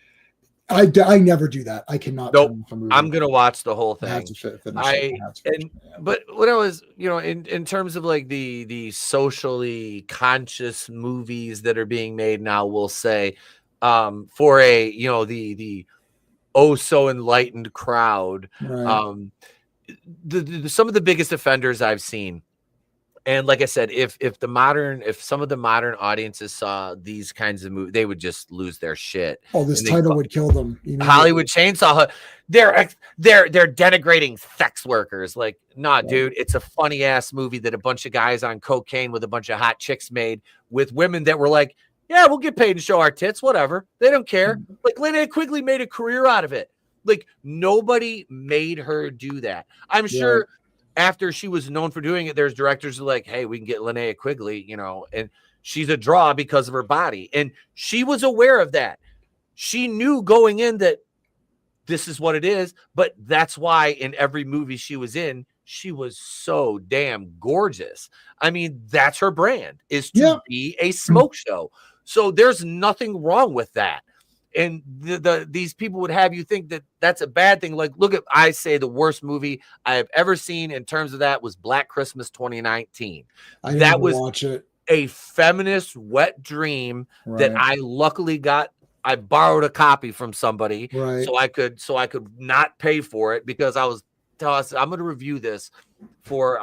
I never do that. I cannot. Nope. I'm gonna watch the whole thing. I have to finish but what I was, in terms of like the socially conscious movies that are being made now, we'll say, for a the oh so enlightened crowd, right. Some of the biggest offenders I've seen. And like I said, if some of the modern audiences saw these kinds of movies, they would just lose their shit. Oh, this title would kill them. Hollywood Chainsaw. They're denigrating sex workers. Like, nah, dude, it's a funny ass movie that a bunch of guys on cocaine with a bunch of hot chicks made with women that were like, yeah, we'll get paid to show our tits, whatever. They don't care. Like Linnea Quigley made a career out of it. Like nobody made her do that. I'm sure. After she was known for doing it, there's directors who are like, hey, we can get Linnea Quigley, and she's a draw because of her body. And she was aware of that. She knew going in that this is what it is, but that's why in every movie she was in, she was so damn gorgeous. I mean, that's her brand, is to be a smoke show. So there's nothing wrong with that. And these people would have you think that that's a bad thing. Like, look at, I say the worst movie I have ever seen in terms of that was Black Christmas 2019. That was watch it. A feminist wet dream that I luckily got. I borrowed a copy from somebody so I could not pay for it because I was telling us I'm going to review this for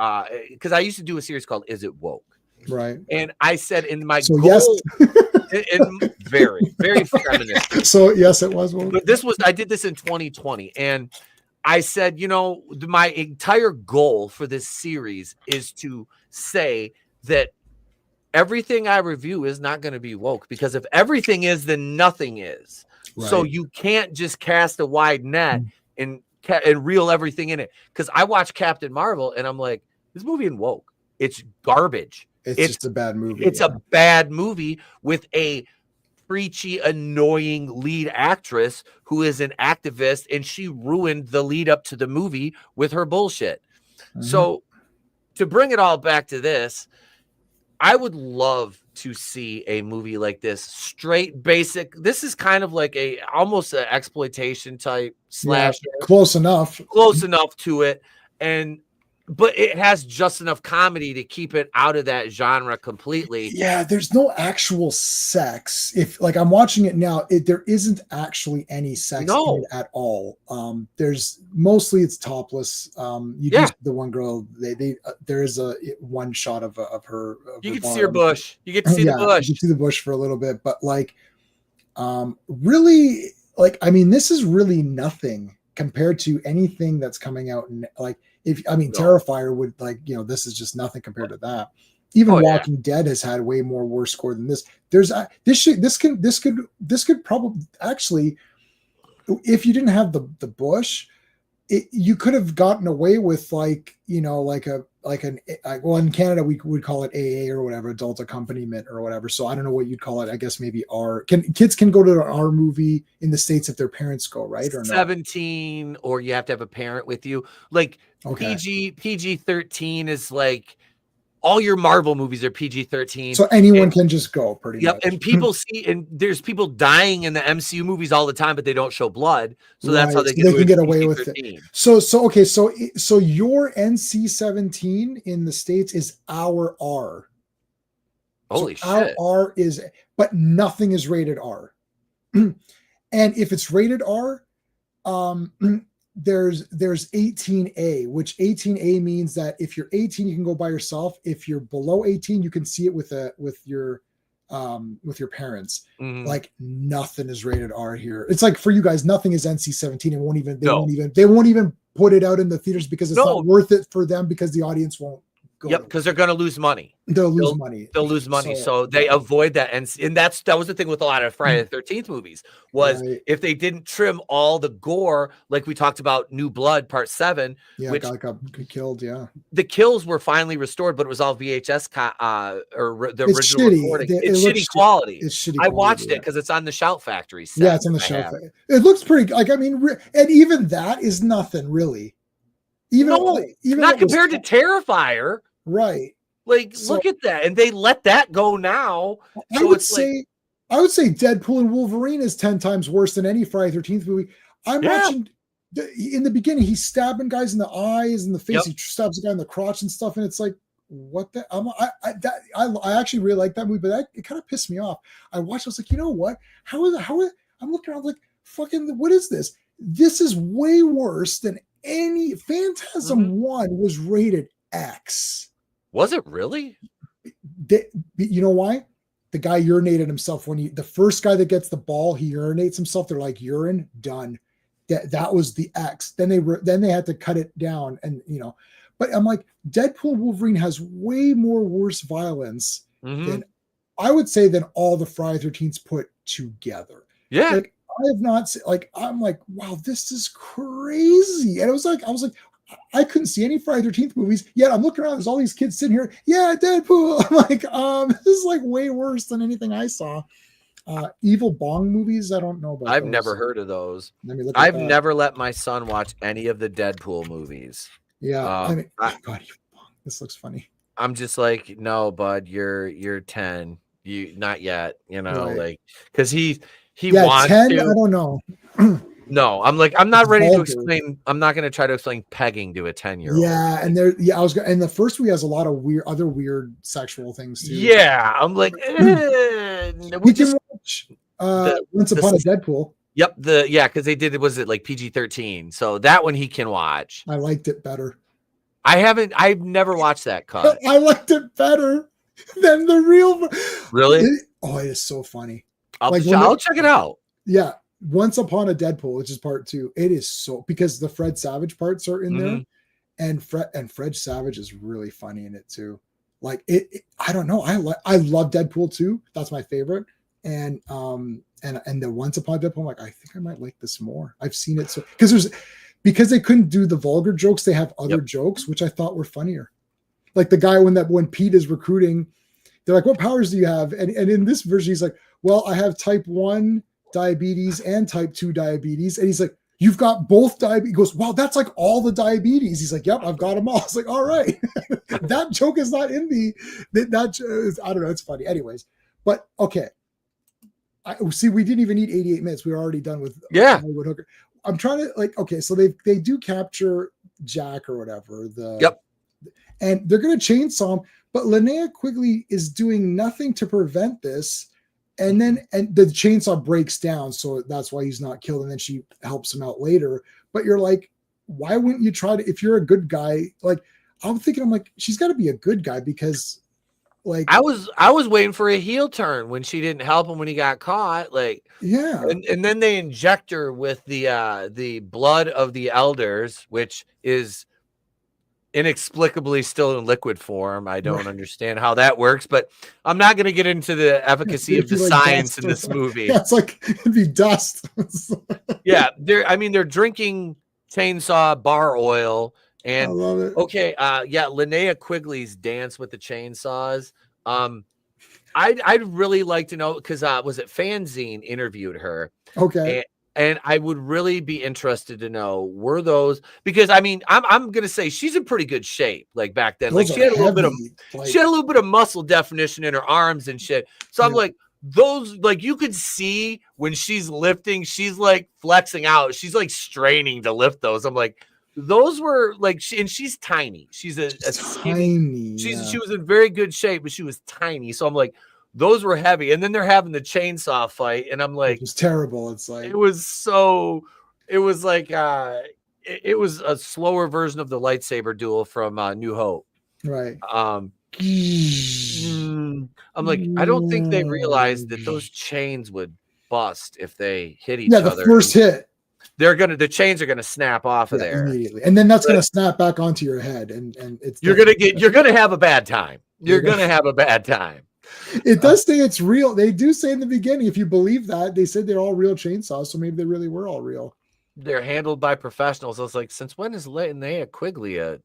because I used to do a series called Is It Woke? Right. And I said in my goal. Yes. Very, very feminist. So yes, it was. But I did this in 2020, and I said, my entire goal for this series is to say that everything I review is not going to be woke, because if everything is, then nothing is. Right. So you can't just cast a wide net and reel everything in it. Because I watched Captain Marvel, and I'm like, this movie isn't woke. It's garbage. It's just a bad movie. It's a bad movie with a preachy, annoying lead actress who is an activist, and she ruined the lead up to the movie with her bullshit. So to bring it all back to this, I would love to see a movie like this, straight basic. This is kind of like almost an exploitation type slasher. Close enough to it. But it has just enough comedy to keep it out of that genre completely. Yeah, there's no actual sex. If like I'm watching it now, there isn't actually any sex in it at all. There's mostly it's topless. You can see the one girl. There is a one shot of her. You can see her bush. You get to see the bush. You can see the bush for a little bit, but like, really, like I mean, this is really nothing compared to anything that's coming out. Like. Terrifier would this is just nothing compared to that. Even Walking Dead has had way more worse score than this. This could probably actually, if you didn't have the bush, you could have gotten away with in Canada we would call it AA or whatever, adult accompaniment or whatever. So I don't know what you'd call it. I guess maybe kids can go to an R movie in the States if their parents go, right? Or 17, or you have to have a parent with you. Like PG-13 is like all your Marvel movies are PG-13. So anyone can just go pretty much. And people see, and there's people dying in the MCU movies all the time, but they don't show blood. So that's how they can get away with it. So your NC-17 in the States is our R. Holy shit. Our R is, but nothing is rated R. And if it's rated R, there's 18A, which 18A means that if you're 18, you can go by yourself. If you're below 18, you can see it with your with your parents. Mhm. Like nothing is rated R here. It's like for you guys, nothing is NC-17 and No. they won't even put it out in the theaters because it's No. not worth it for them because the audience won't go. Yep, because they're going to lose money. They'll lose money. They'll lose money. So they avoid that. And that was the thing with a lot of Friday the 13th movies was if they didn't trim all the gore, like we talked about New Blood Part 7, which got killed. Yeah. The kills were finally restored, but it was all VHS or the It's original shitty. recording. It's shitty quality. It's shitty. I watched it because it's on the Shout Factory set. Yeah, it's on the Shout Factory. It looks pretty. Like, I mean, and even that is nothing really. Even not compared to Terrifier. Right. Like, look at that. And they let that go now. I would say Deadpool and Wolverine is 10 times worse than any Friday 13th movie. I'm watching in the beginning, he's stabbing guys in the eyes and the face. He stabs a guy in the crotch and stuff. And it's like, what the I actually really like that movie, but it kind of pissed me off. I watched, I was like, you know what? How I'm looking around like, fucking, what is this? This is way worse than any Phantasm 1 was rated X. Was it really? You know why? The guy urinated himself the first guy that gets the ball, he urinates himself. They're like, urine, done. That was the X. Then they had to cut it down, and but I'm like, Deadpool Wolverine has way more worse violence than I would say than all the Friday 13s put together. Yeah. Like, I have not seen, like, I'm like, wow, this is crazy. And I was like, I couldn't see any Friday 13th movies yet. I'm looking around. There's all these kids sitting here. Yeah, Deadpool. I'm like, this is like way worse than anything I saw. Evil Bong movies. I don't know about. I've never heard of those. Let me look. I've never let my son watch any of the Deadpool movies. Yeah, I mean, God, this looks funny. I'm just like, no, bud, you're 10. You not yet. Like because he wants 10, to. I don't know. No, I'm like, I'm not ready to explain. I'm not going to try to explain pegging to a 10-year-old. Yeah, and and the first movie has a lot of weird sexual things too. Yeah, I'm like, we can watch Once Upon a Deadpool. Yep, because they did, was it like PG-13? So that one he can watch. I liked it better. I've never watched that cut. I liked it better than the real. Really? It is so funny. I'll check it out. Yeah. Once Upon a Deadpool, which is part 2, it is so, because the Fred Savage parts are in there, and Fred Savage is really funny in it too. Like I don't know. I love Deadpool 2. That's my favorite. And the Once Upon a Deadpool, I'm like, I think I might like this more. I've seen it because they couldn't do the vulgar jokes. They have other jokes, which I thought were funnier. Like the guy when Pete is recruiting, they're like, "What powers do you have?" And in this version, he's like, "Well, I have type 1 diabetes and type 2 diabetes." And he's like, "You've got both diabetes." He goes, "Wow, that's like all the diabetes." He's like, "Yep, I've got them all." It's like, all right. That joke is not in I don't know. It's funny. Anyways, but okay. We didn't even need 88 minutes. We were already done with Hollywood Hooker. I'm trying to okay. So they do capture Jack or whatever. And they're going to chainsaw him, but Linnea Quigley is doing nothing to prevent this. And the chainsaw breaks down, so that's why he's not killed. And then she helps him out later. But you're like, why wouldn't you try to? If you're a good guy, like I'm like, she's got to be a good guy because, like, I was waiting for a heel turn when she didn't help him when he got caught. Like, yeah, and then they inject her with the blood of the elders, which is inexplicably still in liquid form. I don't understand how that works, but I'm not going to get into the efficacy of the science in this movie. Yeah, it's like it'd be dust. Yeah, they're drinking chainsaw bar oil, and I love it. Okay, Linnea Quigley's dance with the chainsaws. I'd really like to know, because was it Fanzine interviewed her? Okay. And I would really be interested to know, were those, because I'm gonna say she's in pretty good shape. Like back then, those like she had a little bit of muscle definition in her arms and shit. So I'm like, those, like, you could see when she's lifting, she's like flexing out, she's like straining to lift those. I'm like, those were like, and she's tiny. She's tiny. She was in very good shape, but she was tiny. So I'm like, those were heavy. And then they're having the chainsaw fight, and I'm like, it was terrible. It's like, it was like it was a slower version of the lightsaber duel from New Hope. Right. I'm like, I don't think they realized that those chains would bust if they hit each Yeah, the other. first hit. The chains are gonna snap off of there immediately, and then that's gonna snap back onto your head, and it's you're gonna have a bad time. You're gonna have a bad time. It does say it's real. They do say in the beginning, if you believe that, they said they're all real chainsaws, so maybe they really were all real. They're handled by professionals. I was like, since when is Linnea Quigley a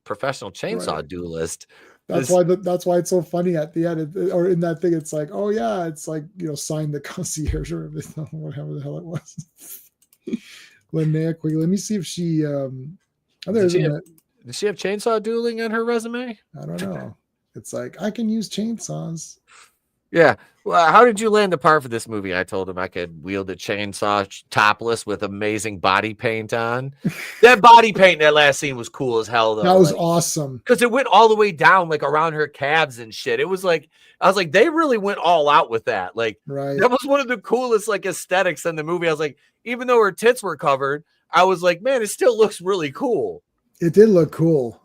professional chainsaw duelist? That's why it's so funny at the end, or in that thing. It's like, oh yeah, it's like, sign the concierge or whatever the hell it was. Linnea Quigley. Let me see if she. Does she have chainsaw dueling on her resume? I don't know. It's like, I can use chainsaws. Yeah. Well, how did you land the part for this movie? I told him I could wield a chainsaw topless with amazing body paint on. That body paint in that last scene was cool as hell, though. That was awesome. Because it went all the way down, like around her calves and shit. It was like, I was like, they really went all out with that. Like, that was one of the coolest, like, aesthetics in the movie. I was like, even though her tits were covered, I was like, man, it still looks really cool. It did look cool.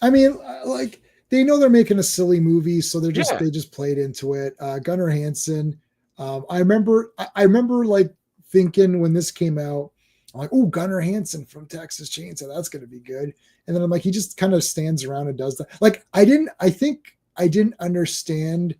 I mean, like, they know they're making a silly movie, so they just played into it. Gunnar Hansen. I remember like thinking when this came out, I'm like, oh, Gunnar Hansen from Texas Chainsaw, that's gonna be good. And then I'm like, he just kind of stands around and does that. Like, I think I didn't understand.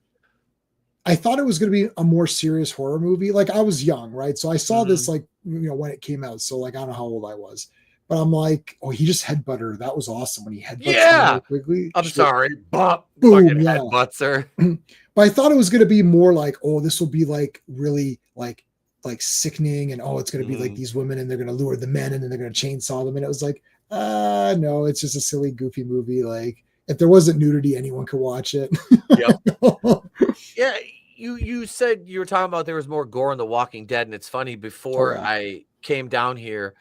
I thought it was gonna be a more serious horror movie. Like, I was young, right? So I saw this like, when it came out. So like, I don't know how old I was. But I'm like, oh, he just headbutted her. That was awesome when he headbutts Quigley. I'm sorry. Boom, headbutts her. But I thought it was going to be more like, oh, this will be like really like sickening, and oh, it's going to be like these women and they're going to lure the men and then they're going to chainsaw them. And it was like, no, it's just a silly, goofy movie. Like, if there wasn't nudity, anyone could watch it. Yep. Yeah. You said you were talking about there was more gore in The Walking Dead, and it's funny, before I came down here,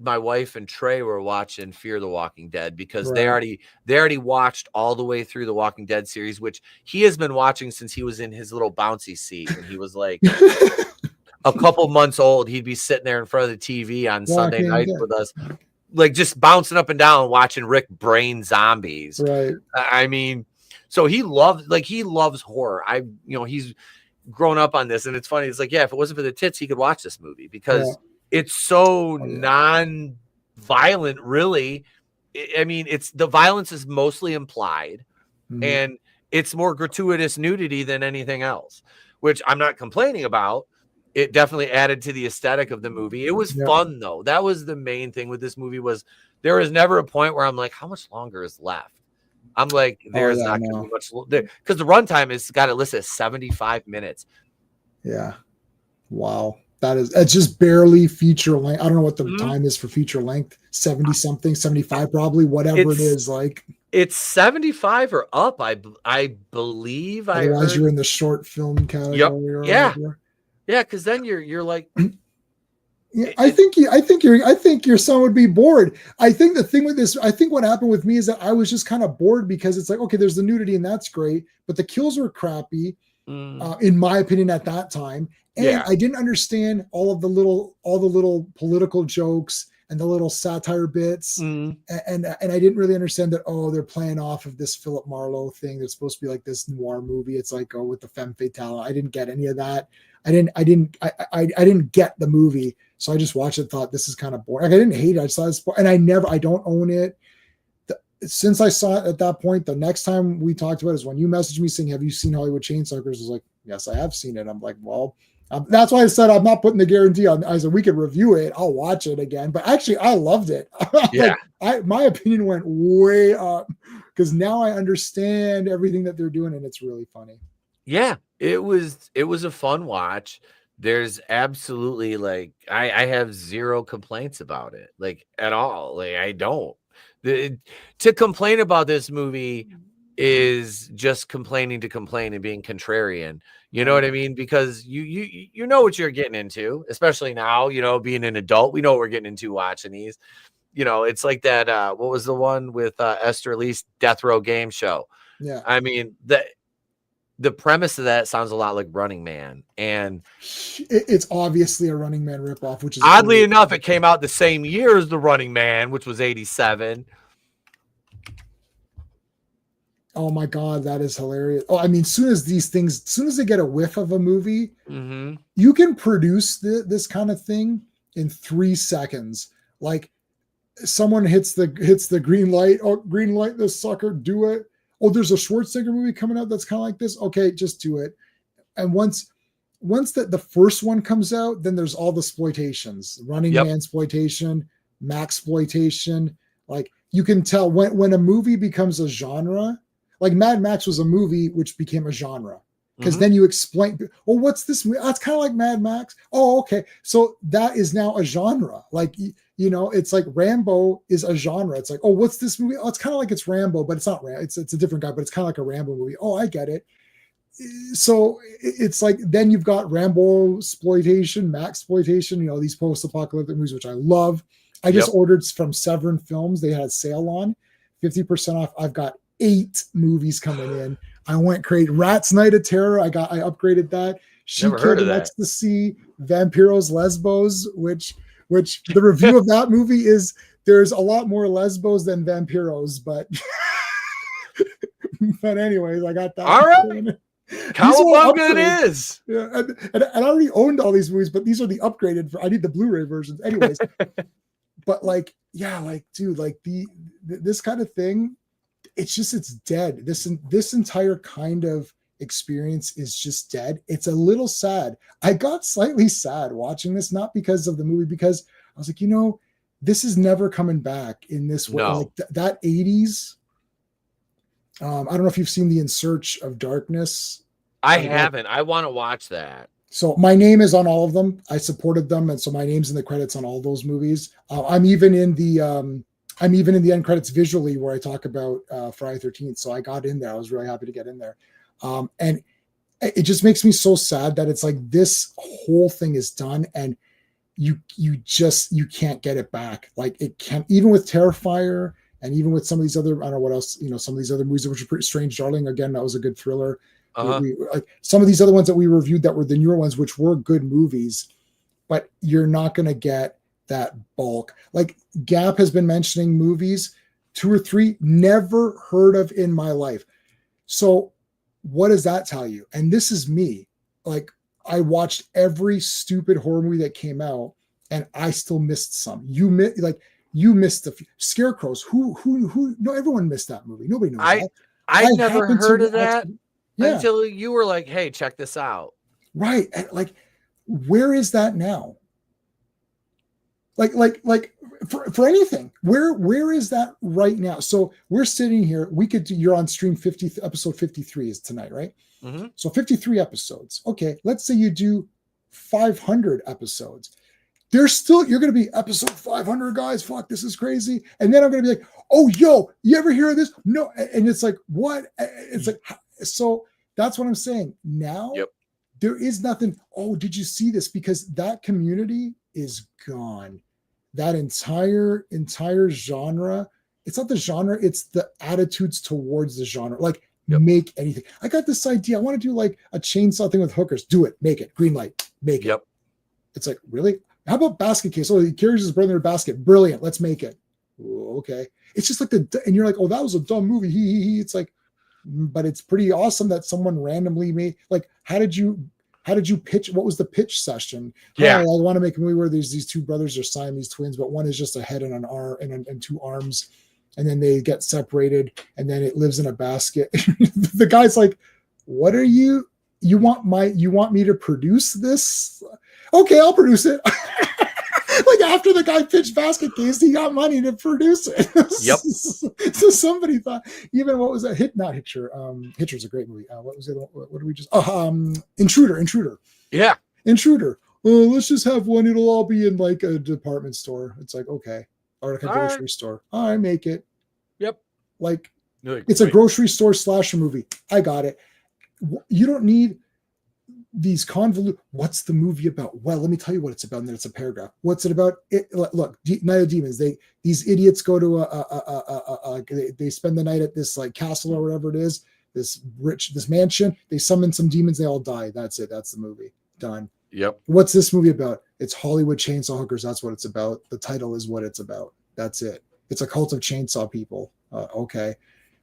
my wife and Trey were watching Fear the Walking Dead because they already watched all the way through the Walking Dead series, which he has been watching since he was in his little bouncy seat. And he was like a couple months old. He'd be sitting there in front of the TV on Sunday night with us, like just bouncing up and down, watching Rick brain zombies. Right. I mean, so he loves horror. He's grown up on this, and it's funny. It's like, yeah, if it wasn't for the tits, he could watch this movie because it's so non-violent, really. I mean, the violence is mostly implied, and it's more gratuitous nudity than anything else, which I'm not complaining about. It definitely added to the aesthetic of the movie. It was fun, though. That was the main thing with this movie, was there was never a point where I'm like, how much longer is left? I'm like, there's not going to be much, because the runtime has got it listed as 75 minutes. Yeah. Wow. It's just barely feature length. I don't know what the time is for feature length. 70 something, 75 probably, whatever it is. Like, it's 75 or up, I believe. Otherwise, you're in the short film category. Yeah, because then you're like, I think your son would be bored. I think the thing with this, I think what happened with me is that I was just kind of bored, because it's like, okay, there's the nudity and that's great, but the kills were crappy, in my opinion, at that time. And I didn't understand all the little political jokes and the little satire bits. And I didn't really understand that, oh, they're playing off of this Philip Marlowe thing that's supposed to be like this noir movie. It's like, oh, with the femme fatale. I didn't get any of that. I didn't get the movie. So I just watched it, thought this is kind of boring. Like, I didn't hate it. I saw this, and I don't own it. Since I saw it at that point, the next time we talked about it is when you messaged me saying, have you seen Hollywood Chainsuckers? I was like, yes, I have seen it. I'm like, well, that's why I said I'm not putting the guarantee on. I said, we could review it. I'll watch it again. But actually, I loved it. Yeah. My opinion went way up, because now I understand everything that they're doing, and it's really funny. Yeah, it was a fun watch. There's absolutely, like, I have zero complaints about it, like, at all. Like, I don't. To complain about this movie is just complaining to complain and being contrarian. You know what I mean? Because you know what you're getting into, especially now, being an adult. We know what we're getting into watching these. It's like that, what was the one with Esther Lee's Death Row Game Show? Yeah. I mean, the premise of that sounds a lot like Running Man, and it's obviously a Running Man ripoff, which is oddly enough, it came out the same year as the Running Man, which was 87. Oh my God, that is hilarious. Oh, I mean, as soon as they get a whiff of a movie, you can produce this kind of thing in 3 seconds. Like someone hits the green light. Oh, green light, this sucker, do it. Oh, there's a Schwarzenegger movie coming out that's kind of like this. Okay, just do it. And once the first one comes out, then there's all the exploitations, Running Man exploitation, Max exploitation. Like you can tell when a movie becomes a genre. Like Mad Max was a movie which became a genre because then you explain, oh, what's this movie? That's kind of like Mad Max. Oh, okay. So that is now a genre. Like, it's like Rambo is a genre. It's like, oh, what's this movie? Oh, it's kind of like it's Rambo, but it's not Rambo. It's a different guy, but it's kind of like a Rambo movie. Oh, I get it. So it's like, then you've got Rambo exploitation, Max exploitation, these post-apocalyptic movies, which I love. I just ordered from Severin Films. They had a sale on 50% off. I've got 8 movies coming in. I went crazy. Rat's Night of Terror. I upgraded that. She Killed in Ecstasy, Vampiros Lesbos, which the review of that movie is there's a lot more Lesbos than Vampiros, but anyways, I got that. All right. Cowabunga it is. Yeah, and I already owned all these movies, but these are the upgraded. I need the Blu-ray versions, anyways. But dude, this kind of thing. It's dead. This entire kind of experience is just dead. It's a little sad. I got slightly sad watching this, not because of the movie, because I was like, this is never coming back in this way. No. Like that 80s. I don't know if you've seen the In Search of Darkness. I haven't. I want to watch that. So my name is on all of them. I supported them, and so my name's in the credits on all those movies. I'm even in the end credits visually where I talk about Friday 13th. So I got in there. I was really happy to get in there. And it just makes me so sad that it's like this whole thing is done and you can't get it back. Like it can't, even with Terrifier and even with some of these other, I don't know what else, some of these other movies, which are pretty strange. Darling, again, that was a good thriller. Like some of these other ones that we reviewed that were the newer ones, which were good movies, but you're not going to get that bulk. Like Gap has been mentioning movies, 2 or 3 never heard of in my life. So what does that tell you? And this is me. Like I watched every stupid horror movie that came out and I still missed some. You missed the Scarecrows. Who no, everyone missed that movie. Nobody knows that. I never heard of that until you were like, hey, check this out. Right. Like, where is that now? Like for anything, where is that right now? So we're sitting here. You're on stream 50, episode 53 is tonight, right? Mm-hmm. So 53 episodes. Okay, let's say you do 500 episodes. You're going to be episode 500, guys. Fuck, this is crazy. And then I'm going to be like, oh, yo, you ever hear of this? No. And it's like, what? It's like, so that's what I'm saying. Now, there is nothing. Oh, did you see this? Because that community is gone. That entire genre, it's not the genre, it's the attitudes towards the genre. Like, make anything. I got this idea. I want to do like a chainsaw thing with hookers. Do it. Make it. Green light. Make it. It's like, really? How about basket case? Oh, he carries his brother in a basket. Brilliant. Let's make it. Ooh, okay. It's just like and you're like, oh, that was a dumb movie. It's like, but it's pretty awesome that someone randomly made, like, how did you pitch? What was the pitch session? Yeah. I want to make a movie where there's these 2 brothers are Siamese twins, but one is just a head and an arm and 2 arms. And then they get separated and then it lives in a basket. The guy's like, what are you want me to produce this? Okay, I'll produce it. Like after the guy pitched Basket Case, he got money to produce it. So somebody thought, even what was that? Not Hitcher. Hitcher's a great movie. What was it? What did we just? Intruder. Yeah. Intruder. Oh, let's just have one. It'll all be in like a department store. It's like, okay. Or like a grocery store. All right, make it. Like it's a grocery store slasher movie. I got it. You don't need these convoluted. What's the movie about? Well, let me tell you what it's about. And then it's a paragraph. What's it about? Look, Night of Demons. These idiots go to they spend the night at this like castle or whatever it is. This mansion. They summon some demons. They all die. That's it. That's the movie. Done. What's this movie about? It's Hollywood chainsaw hookers. That's what it's about. The title is what it's about. That's it. It's a cult of chainsaw people. Okay.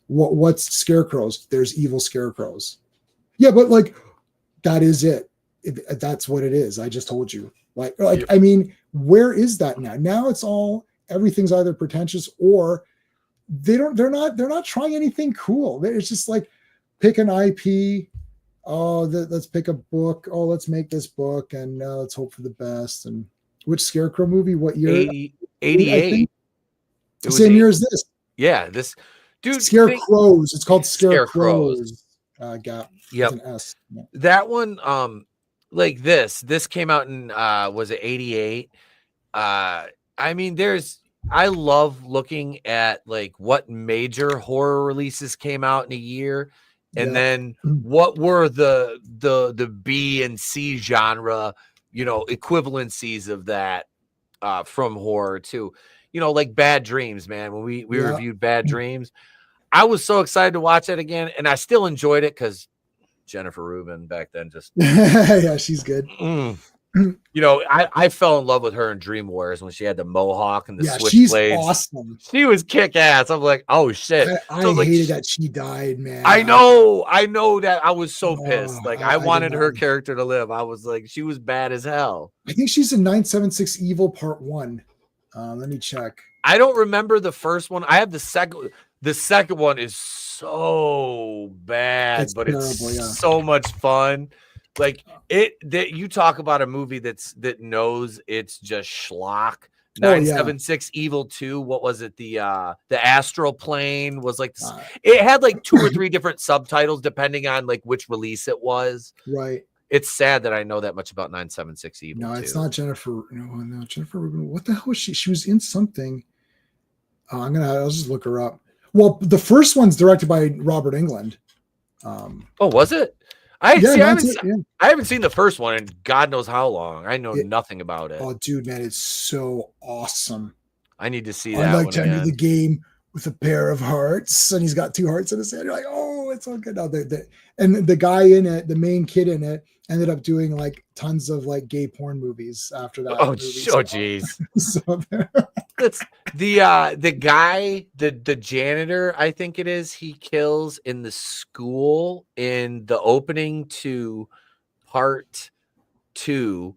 What's scarecrows? There's evil scarecrows. Yeah, but like that is it. That's what it is. I just told you. Like Yep. I mean, where is that now? Now it's all everything's either pretentious or they're not trying anything cool. It's just like pick an IP. Oh, let's pick a book. Oh, let's make this book and let's hope for the best. And which Scarecrow movie? What year? 88. Same year as this. Yeah, this dude. Scarecrows. It's called Scarecrows. Gap. Yep. With an S. Yeah. That one, like this came out in was it 88? I mean, I love looking at like what major horror releases came out in a year, and then what were the B and C genre, equivalencies of that from horror too. Like Bad Dreams, man. When we reviewed Bad Dreams, I was so excited to watch it again, and I still enjoyed it because Jennifer Rubin back then just yeah, she's good. I fell in love with her in Dream Warriors when she had the mohawk and the switchblades. She's awesome. She was kick ass. I'm like, oh shit. I hated that she died, man. I know that. I was so pissed. Like I wanted her character to live. I was like, she was bad as hell. I think she's in 976 Evil Part 1. Let me check. I don't remember the first one. I have the second. The second one is so bad, but terrible, it's so much fun. Like you talk about a movie that knows it's just schlock. 976 Evil 2. What was it? The astral plane was like it had like 2 or 3 different subtitles depending on like which release it was. Right. It's sad that I know that much about 976 Evil. No, it's not Jennifer. No, Jennifer Rubin. What the hell was she? She was in something. I'll just look her up. Well, the first one's directed by Robert Englund. Was it? I haven't seen the first one in God knows how long. I know nothing about it. Oh, dude, man, it's so awesome. I need to see that. I like to enter the game with a pair of hearts, and he's got 2 hearts in his hand. You're like, oh, it's so good. No, and the guy in it, the main kid in it, ended up doing like tons of like gay porn movies after that. Jeez. So that's the guy, the janitor, I think it is, he kills in the school in the opening to part 2,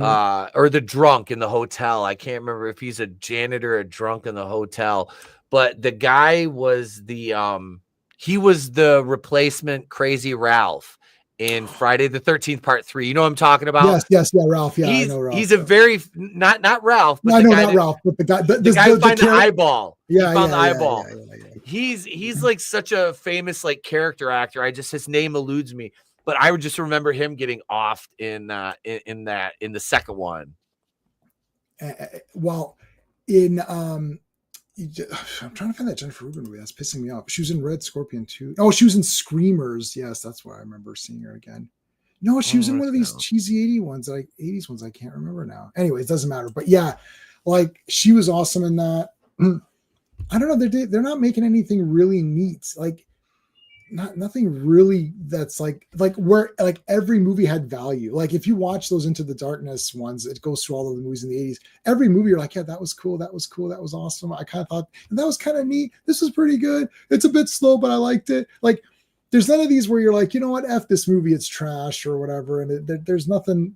or the drunk in the hotel. I can't remember if he's a janitor or a drunk in the hotel, but the guy was he was the replacement Crazy Ralph in Friday the 13th part 3. You know what I'm talking about? Yes, Ralph. Yeah, I know Ralph. He's a very not Ralph, but Ralph, but the guy who found the eyeball. Yeah, he found the eyeball. Yeah. He's like such a famous like character actor. His name eludes me, but I would just remember him getting offed in the second one. I'm trying to find that Jennifer Rubin movie. That's pissing me off. She was in Red Scorpion 2. Oh, she was in Screamers. Yes, that's where I remember seeing her again. No, she was in one of these cheesy 80s ones. I can't remember now. Anyways, it doesn't matter. But yeah, like she was awesome in that. I don't know. They're not making anything really neat. Like nothing really that's like where like every movie had value. Like if you watch those Into the Darkness ones, it goes through all of the movies in the 80s. Every movie you're like, yeah, that was cool. That was awesome. I kind of thought that was kind of neat. This was pretty good. It's a bit slow, but I liked it. Like there's none of these where you're like, you know what, F this movie, it's trash or whatever. And there's nothing,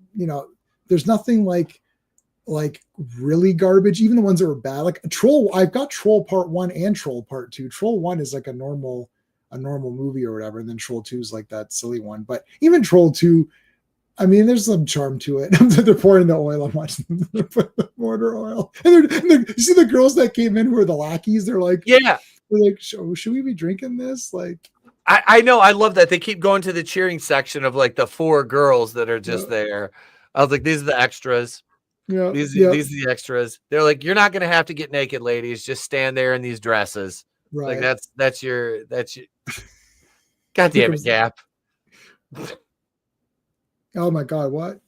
there's nothing like really garbage. Even the ones that were bad, like Troll. I've got Troll Part 1 and Troll Part 2. Troll 1 is like a normal movie or whatever, and then Troll 2 is like that silly one. But even Troll 2, I mean, there's some charm to it. They're pouring the oil. I'm watching them put the mortar oil, and you see the girls that came in who are the lackeys. They're like, should we be drinking this? Like, I know, I love that they keep going to the cheering section of like the 4 girls that are just there. I was like, these are the extras. Yeah, these are the extras. They're like, you're not gonna have to get naked, ladies. Just stand there in these dresses. Right. Like that's your God damn it, Gap. Oh my God, what?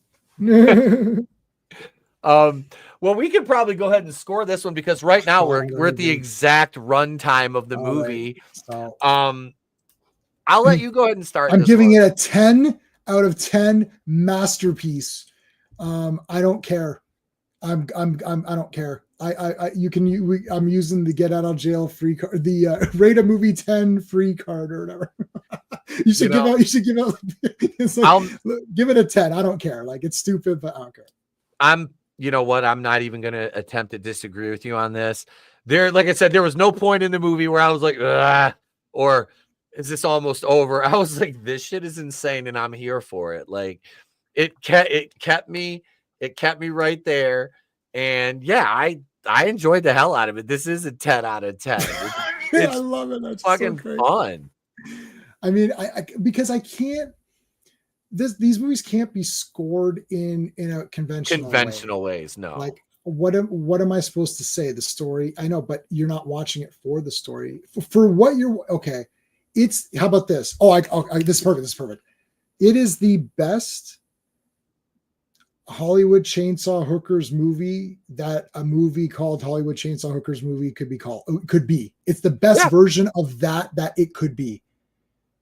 Well, we could probably go ahead and score this one because right now we're at the exact runtime of the movie. Right. So, I'll let you go ahead and start. I'm giving it a 10 out of 10 masterpiece. I don't care. I don't care. I'm using the get out of jail free card, the rate a movie 10 free card or whatever. You should give out. It's like, give it a 10. I don't care. Like, it's stupid, but I don't care. You know what? I'm not even going to attempt to disagree with you on this. Like I said, there was no point in the movie where I was like, or is this almost over? I was like, this shit is insane, and I'm here for it. Like, it kept me right there, and yeah, I enjoyed the hell out of it. This is a 10 out of 10. I love it. That's fucking so fun. I mean, because I can't. These movies can't be scored in a conventional ways. No. Like, what am I supposed to say? The story, I know, but you're not watching it for the story. For what you're okay. How about this? This is perfect. This is perfect. It is the best Hollywood Chainsaw Hookers movie that a movie called Hollywood Chainsaw Hookers movie could be. It's the best version of that it could be.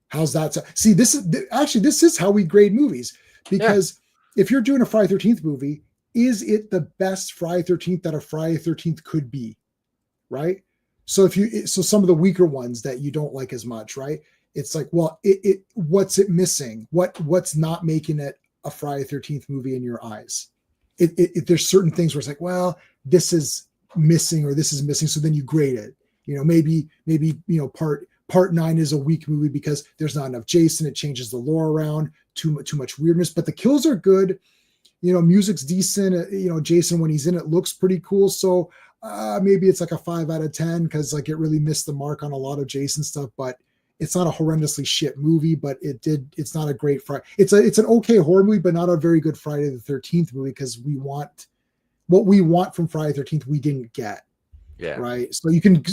How's that? See, this is how we grade movies, because if you're doing a Friday 13th movie, is it the best Friday 13th that a Friday 13th could be? Right. So some of the weaker ones that you don't like as much, right? It's like, well, what's it missing? What's not making it a Friday 13th movie in your eyes? There's certain things where it's like, well, this is missing or this is missing. So then you grade it, maybe, part 9 is a weak movie because there's not enough Jason. It changes the lore around, too much weirdness, but the kills are good. Music's decent. Jason, when he's in it, looks pretty cool. So maybe it's like a 5 out of 10 because like it really missed the mark on a lot of Jason stuff, but it's not a horrendously shit movie, but it's not a great Friday. It's an okay horror movie, but not a very good Friday the 13th movie, because what we want from Friday 13th, we didn't get. Yeah. Right. So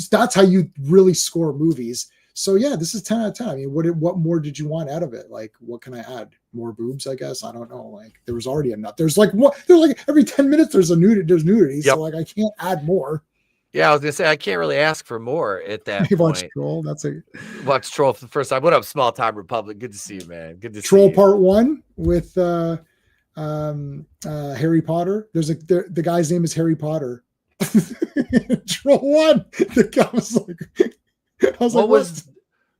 that's how you really score movies. So yeah, this is 10 out of 10. I mean, what more did you want out of it? Like, what can I add? More boobs, I guess. I don't know. Like, there was already enough. There's like every 10 minutes there's nudity. Yep. So like, I can't add more. Yeah, I was gonna say I can't really ask for more at that point. Watch Troll. Watch Troll for the first time. What up, Small Time Republic? Good to see you, man. Good to Troll see you. Part 1 with Harry Potter. The guy's name is Harry Potter. Troll 1. The guy was like,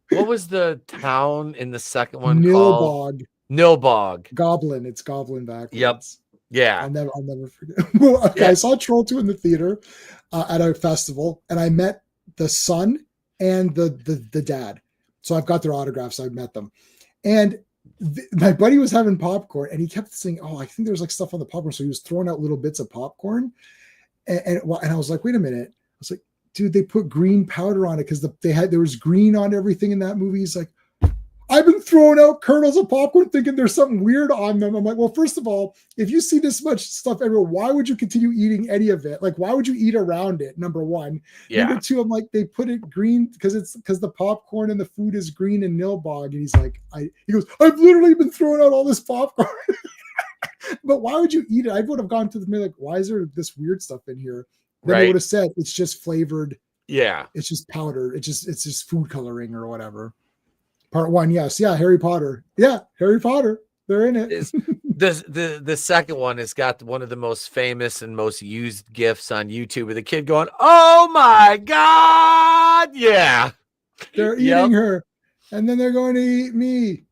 what was the town in the second one called? Nilbog. Goblin. It's Goblin backwards. Yep. Yeah. I'll never forget. Well, okay, yeah. I saw Troll 2 in the theater at a festival, and I met the son and the dad. So I've got their autographs. I've met them. And my buddy was having popcorn, and he kept saying, I think there's like stuff on the popcorn. So he was throwing out little bits of popcorn. And I was like, wait a minute. I was like, dude, they put green powder on it because there was green on everything in that movie. He's like, I've been throwing out kernels of popcorn thinking there's something weird on them. I'm like, well, first of all, if you see this much stuff everywhere, why would you continue eating any of it? Like, why would you eat around it? Number one. Yeah. Number two, I'm like, they put it green because the popcorn and the food is green and Nilbog. And he's like, he goes, I've literally been throwing out all this popcorn. But why would you eat it? I would have gone to the like, why is there this weird stuff in here? Then they would have said it's just flavored. Yeah. It's just powder. It's just food coloring or whatever. Part 1, yes. Yeah, Harry Potter. Yeah, Harry Potter. They're in it. The second one has got one of the most famous and most used GIFs on YouTube with a kid going, oh my God. Yeah. They're eating her. And then they're going to eat me.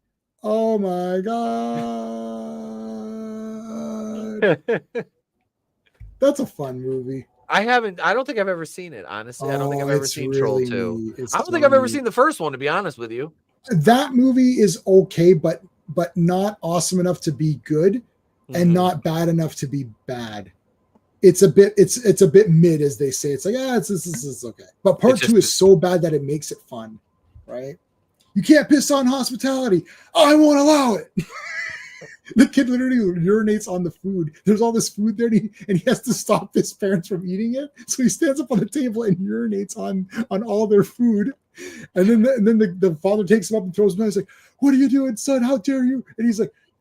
Oh my God. That's a fun movie. I don't think I've ever seen it, honestly. I don't think I've ever seen Troll 2. I don't think I've ever seen the first one, to be honest with you. That movie is okay, but not awesome enough to be good, and not bad enough to be bad. It's a bit mid, as they say. It's like, it's okay. But part 2 is so bad that it makes it fun, right? You can't piss on hospitality. I won't allow it. The kid literally urinates on the food. There's all this food there, and he has to stop his parents from eating it. So he stands up on the table and urinates on all their food. And then the father takes him up and throws him down. He's like, what are you doing, son? How dare you? And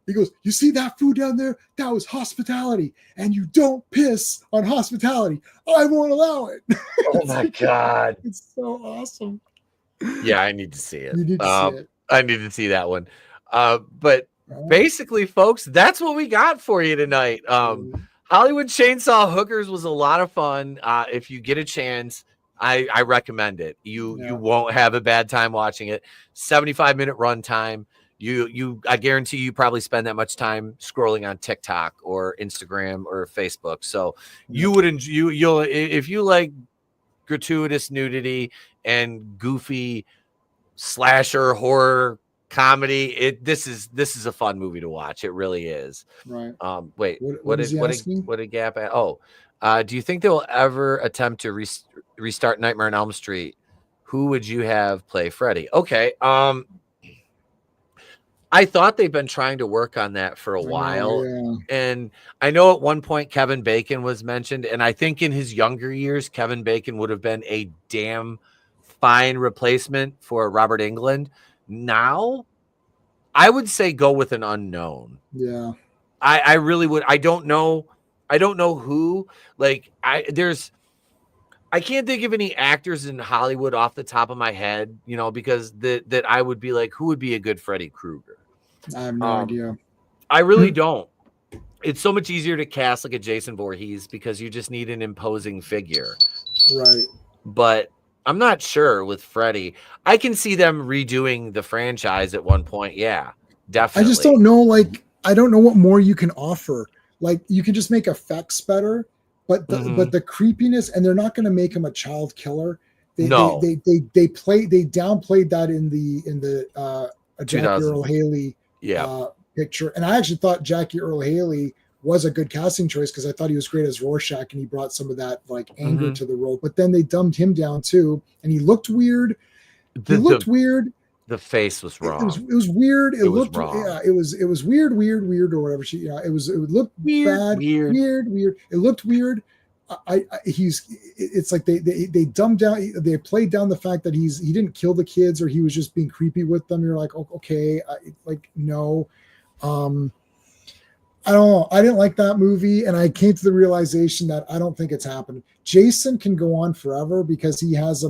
he goes, you see that food down there? That was hospitality. And you don't piss on hospitality. I won't allow it. Oh my God. It's so awesome. Yeah, I need to see it. You need to see it. I need to see that one. But basically, folks, that's what we got for you tonight. Hollywood Chainsaw Hookers was a lot of fun. If you get a chance, I recommend it. You won't have a bad time watching it. 75-minute runtime. I guarantee you probably spend that much time scrolling on TikTok or Instagram or Facebook. So you would you'll if you like gratuitous nudity and goofy slasher horror comedy, this is a fun movie to watch. It really is. Right. Wait, what did Gap at? Oh, do you think they will ever attempt to restart Nightmare on Elm Street? Who would you have play Freddy? Okay. I thought they've been trying to work on that for a while. And I know at one point Kevin Bacon was mentioned. And I think in his younger years, Kevin Bacon would have been a damn fine replacement for Robert Englund. Now, I would say go with an unknown. Yeah. I really would. I don't know who. Like, I can't think of any actors in Hollywood off the top of my head, because that I would be like, who would be a good Freddy Krueger? I have no idea. I really don't. It's so much easier to cast like a Jason Voorhees because you just need an imposing figure. Right. But I'm not sure with Freddy. I can see them redoing the franchise at one point. Yeah, definitely. I just don't know. I don't know what more you can offer. You can just make effects better, but the creepiness, and they're not going to make him a child killer. They downplayed that in the Jackie Earle Haley picture. And I actually thought Jackie Earle Haley was a good casting choice because I thought he was great as Rorschach, and he brought some of that anger to the role. But then they dumbed him down too, and he looked weird. Weird. The face was wrong. It was weird. It looked wrong. Yeah, it was weird or whatever. It looked bad. Weird. It looked weird. It's like they dumbed down. They played down the fact that he didn't kill the kids, or he was just being creepy with them. You're like, oh, okay, no. I don't know. I didn't like that movie, and I came to the realization that I don't think it's happened. Jason can go on forever because he has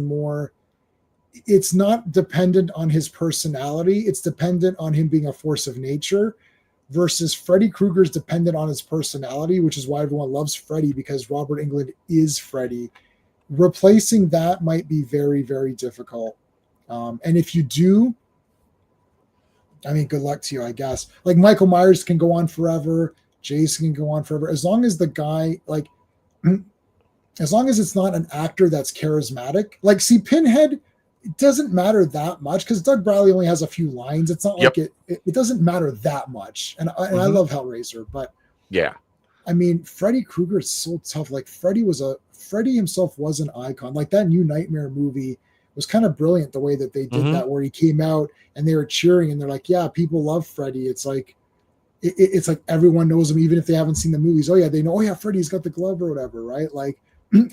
it's not dependent on his personality. It's dependent on him being a force of nature, versus Freddy Krueger's dependent on his personality, which is why everyone loves Freddy, because Robert Englund is Freddy. Replacing that might be very, very difficult. And if you do, good luck to you, I guess. Michael Myers can go on forever. Jason can go on forever. As long as the guy, as long as it's not an actor that's charismatic. Pinhead, it doesn't matter that much because Doug Bradley only has a few lines. It's not like it doesn't matter that much. And I love Hellraiser, but yeah, Freddy Krueger is so tough. Freddy himself was an icon. That new Nightmare movie was kind of brilliant the way that they did that, where he came out and they were cheering and they're like, yeah, people love Freddy. It's it's like everyone knows him, even if they haven't seen the movies. Oh yeah, they know, oh yeah, Freddy's got the glove or whatever, right?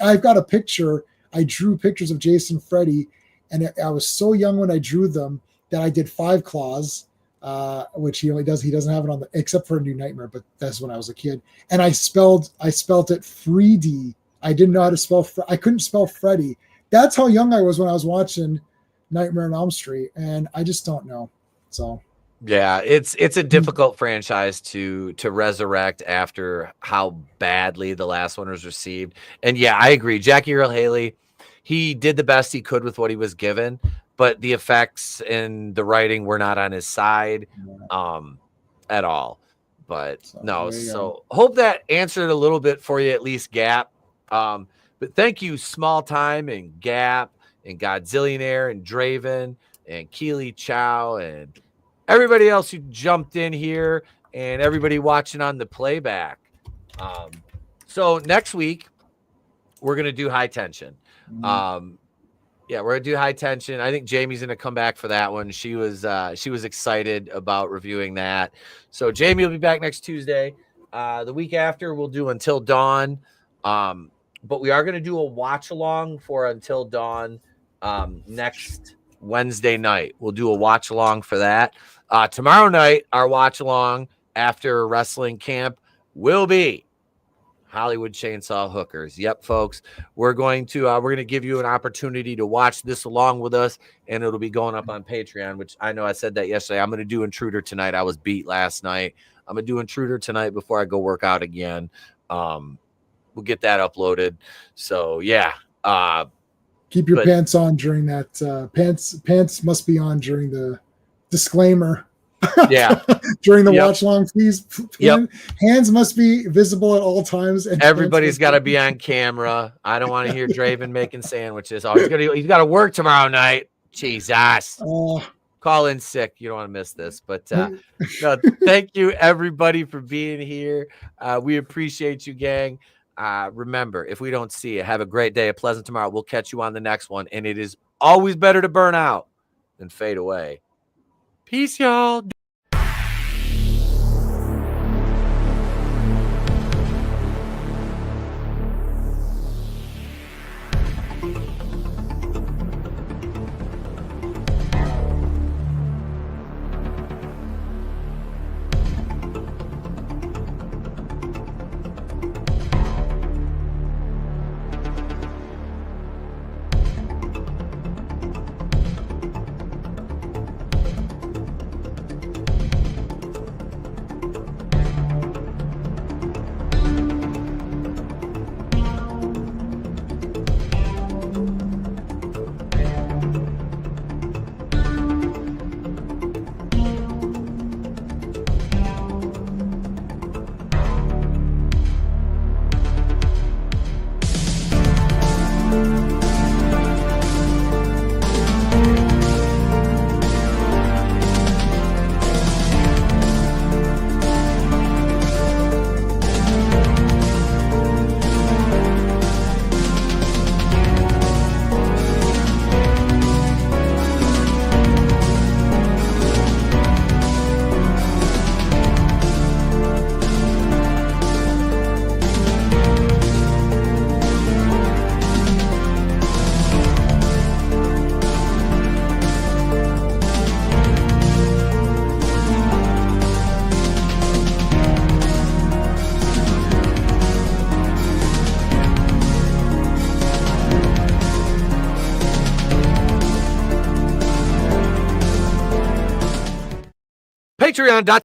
I've got a picture. I drew pictures of Jason Freddy, and I was so young when I drew them that I did 5 claws, which he only does. He doesn't have it on except for a New Nightmare, but that's when I was a kid. And I spelled it Freedy. I didn't know how to spell. I couldn't spell Freddy. That's how young I was when I was watching Nightmare on Elm Street, and I just don't know. So yeah, it's a difficult franchise to resurrect after how badly the last one was received. And yeah, I agree. Jackie Earle Haley, he did the best he could with what he was given, but the effects and the writing were not on his side at all. But so hope that answered a little bit for you, at least, Gap. But thank you, Small Time and Gap and Godzillionaire and Draven and Keely Chow and everybody else who jumped in here and everybody watching on the playback. So next week, we're going to do High Tension. We're going to do High Tension. I think Jamie's going to come back for that one. She was excited about reviewing that. So Jamie will be back next Tuesday. The week after, we'll do Until Dawn. But we are going to do a watch along for Until Dawn next Wednesday night. We'll do a watch along for that. Tomorrow night, our watch along after wrestling camp will be Hollywood Chainsaw Hookers. Yep, folks, we're going to give you an opportunity to watch this along with us, and it'll be going up on Patreon, which I know I said that yesterday. I'm going to do Intruder tonight. I was beat last night. I'm going to do Intruder tonight before I go work out again. We'll get that uploaded. So yeah. Keep your pants on during that. Pants must be on during the disclaimer. Yeah. During the watch long, please. Yep. Hands must be visible at all times. And everybody's got to be on camera. I don't want to hear Draven making sandwiches. Oh, he's got to work tomorrow night. Jesus. Call in sick. You don't want to miss this. But no, thank you everybody for being here. We appreciate you, gang. Remember, if we don't see you, have a great day, a pleasant tomorrow. We'll catch you on the next one. And it is always better to burn out than fade away. Peace, y'all. Patreon.com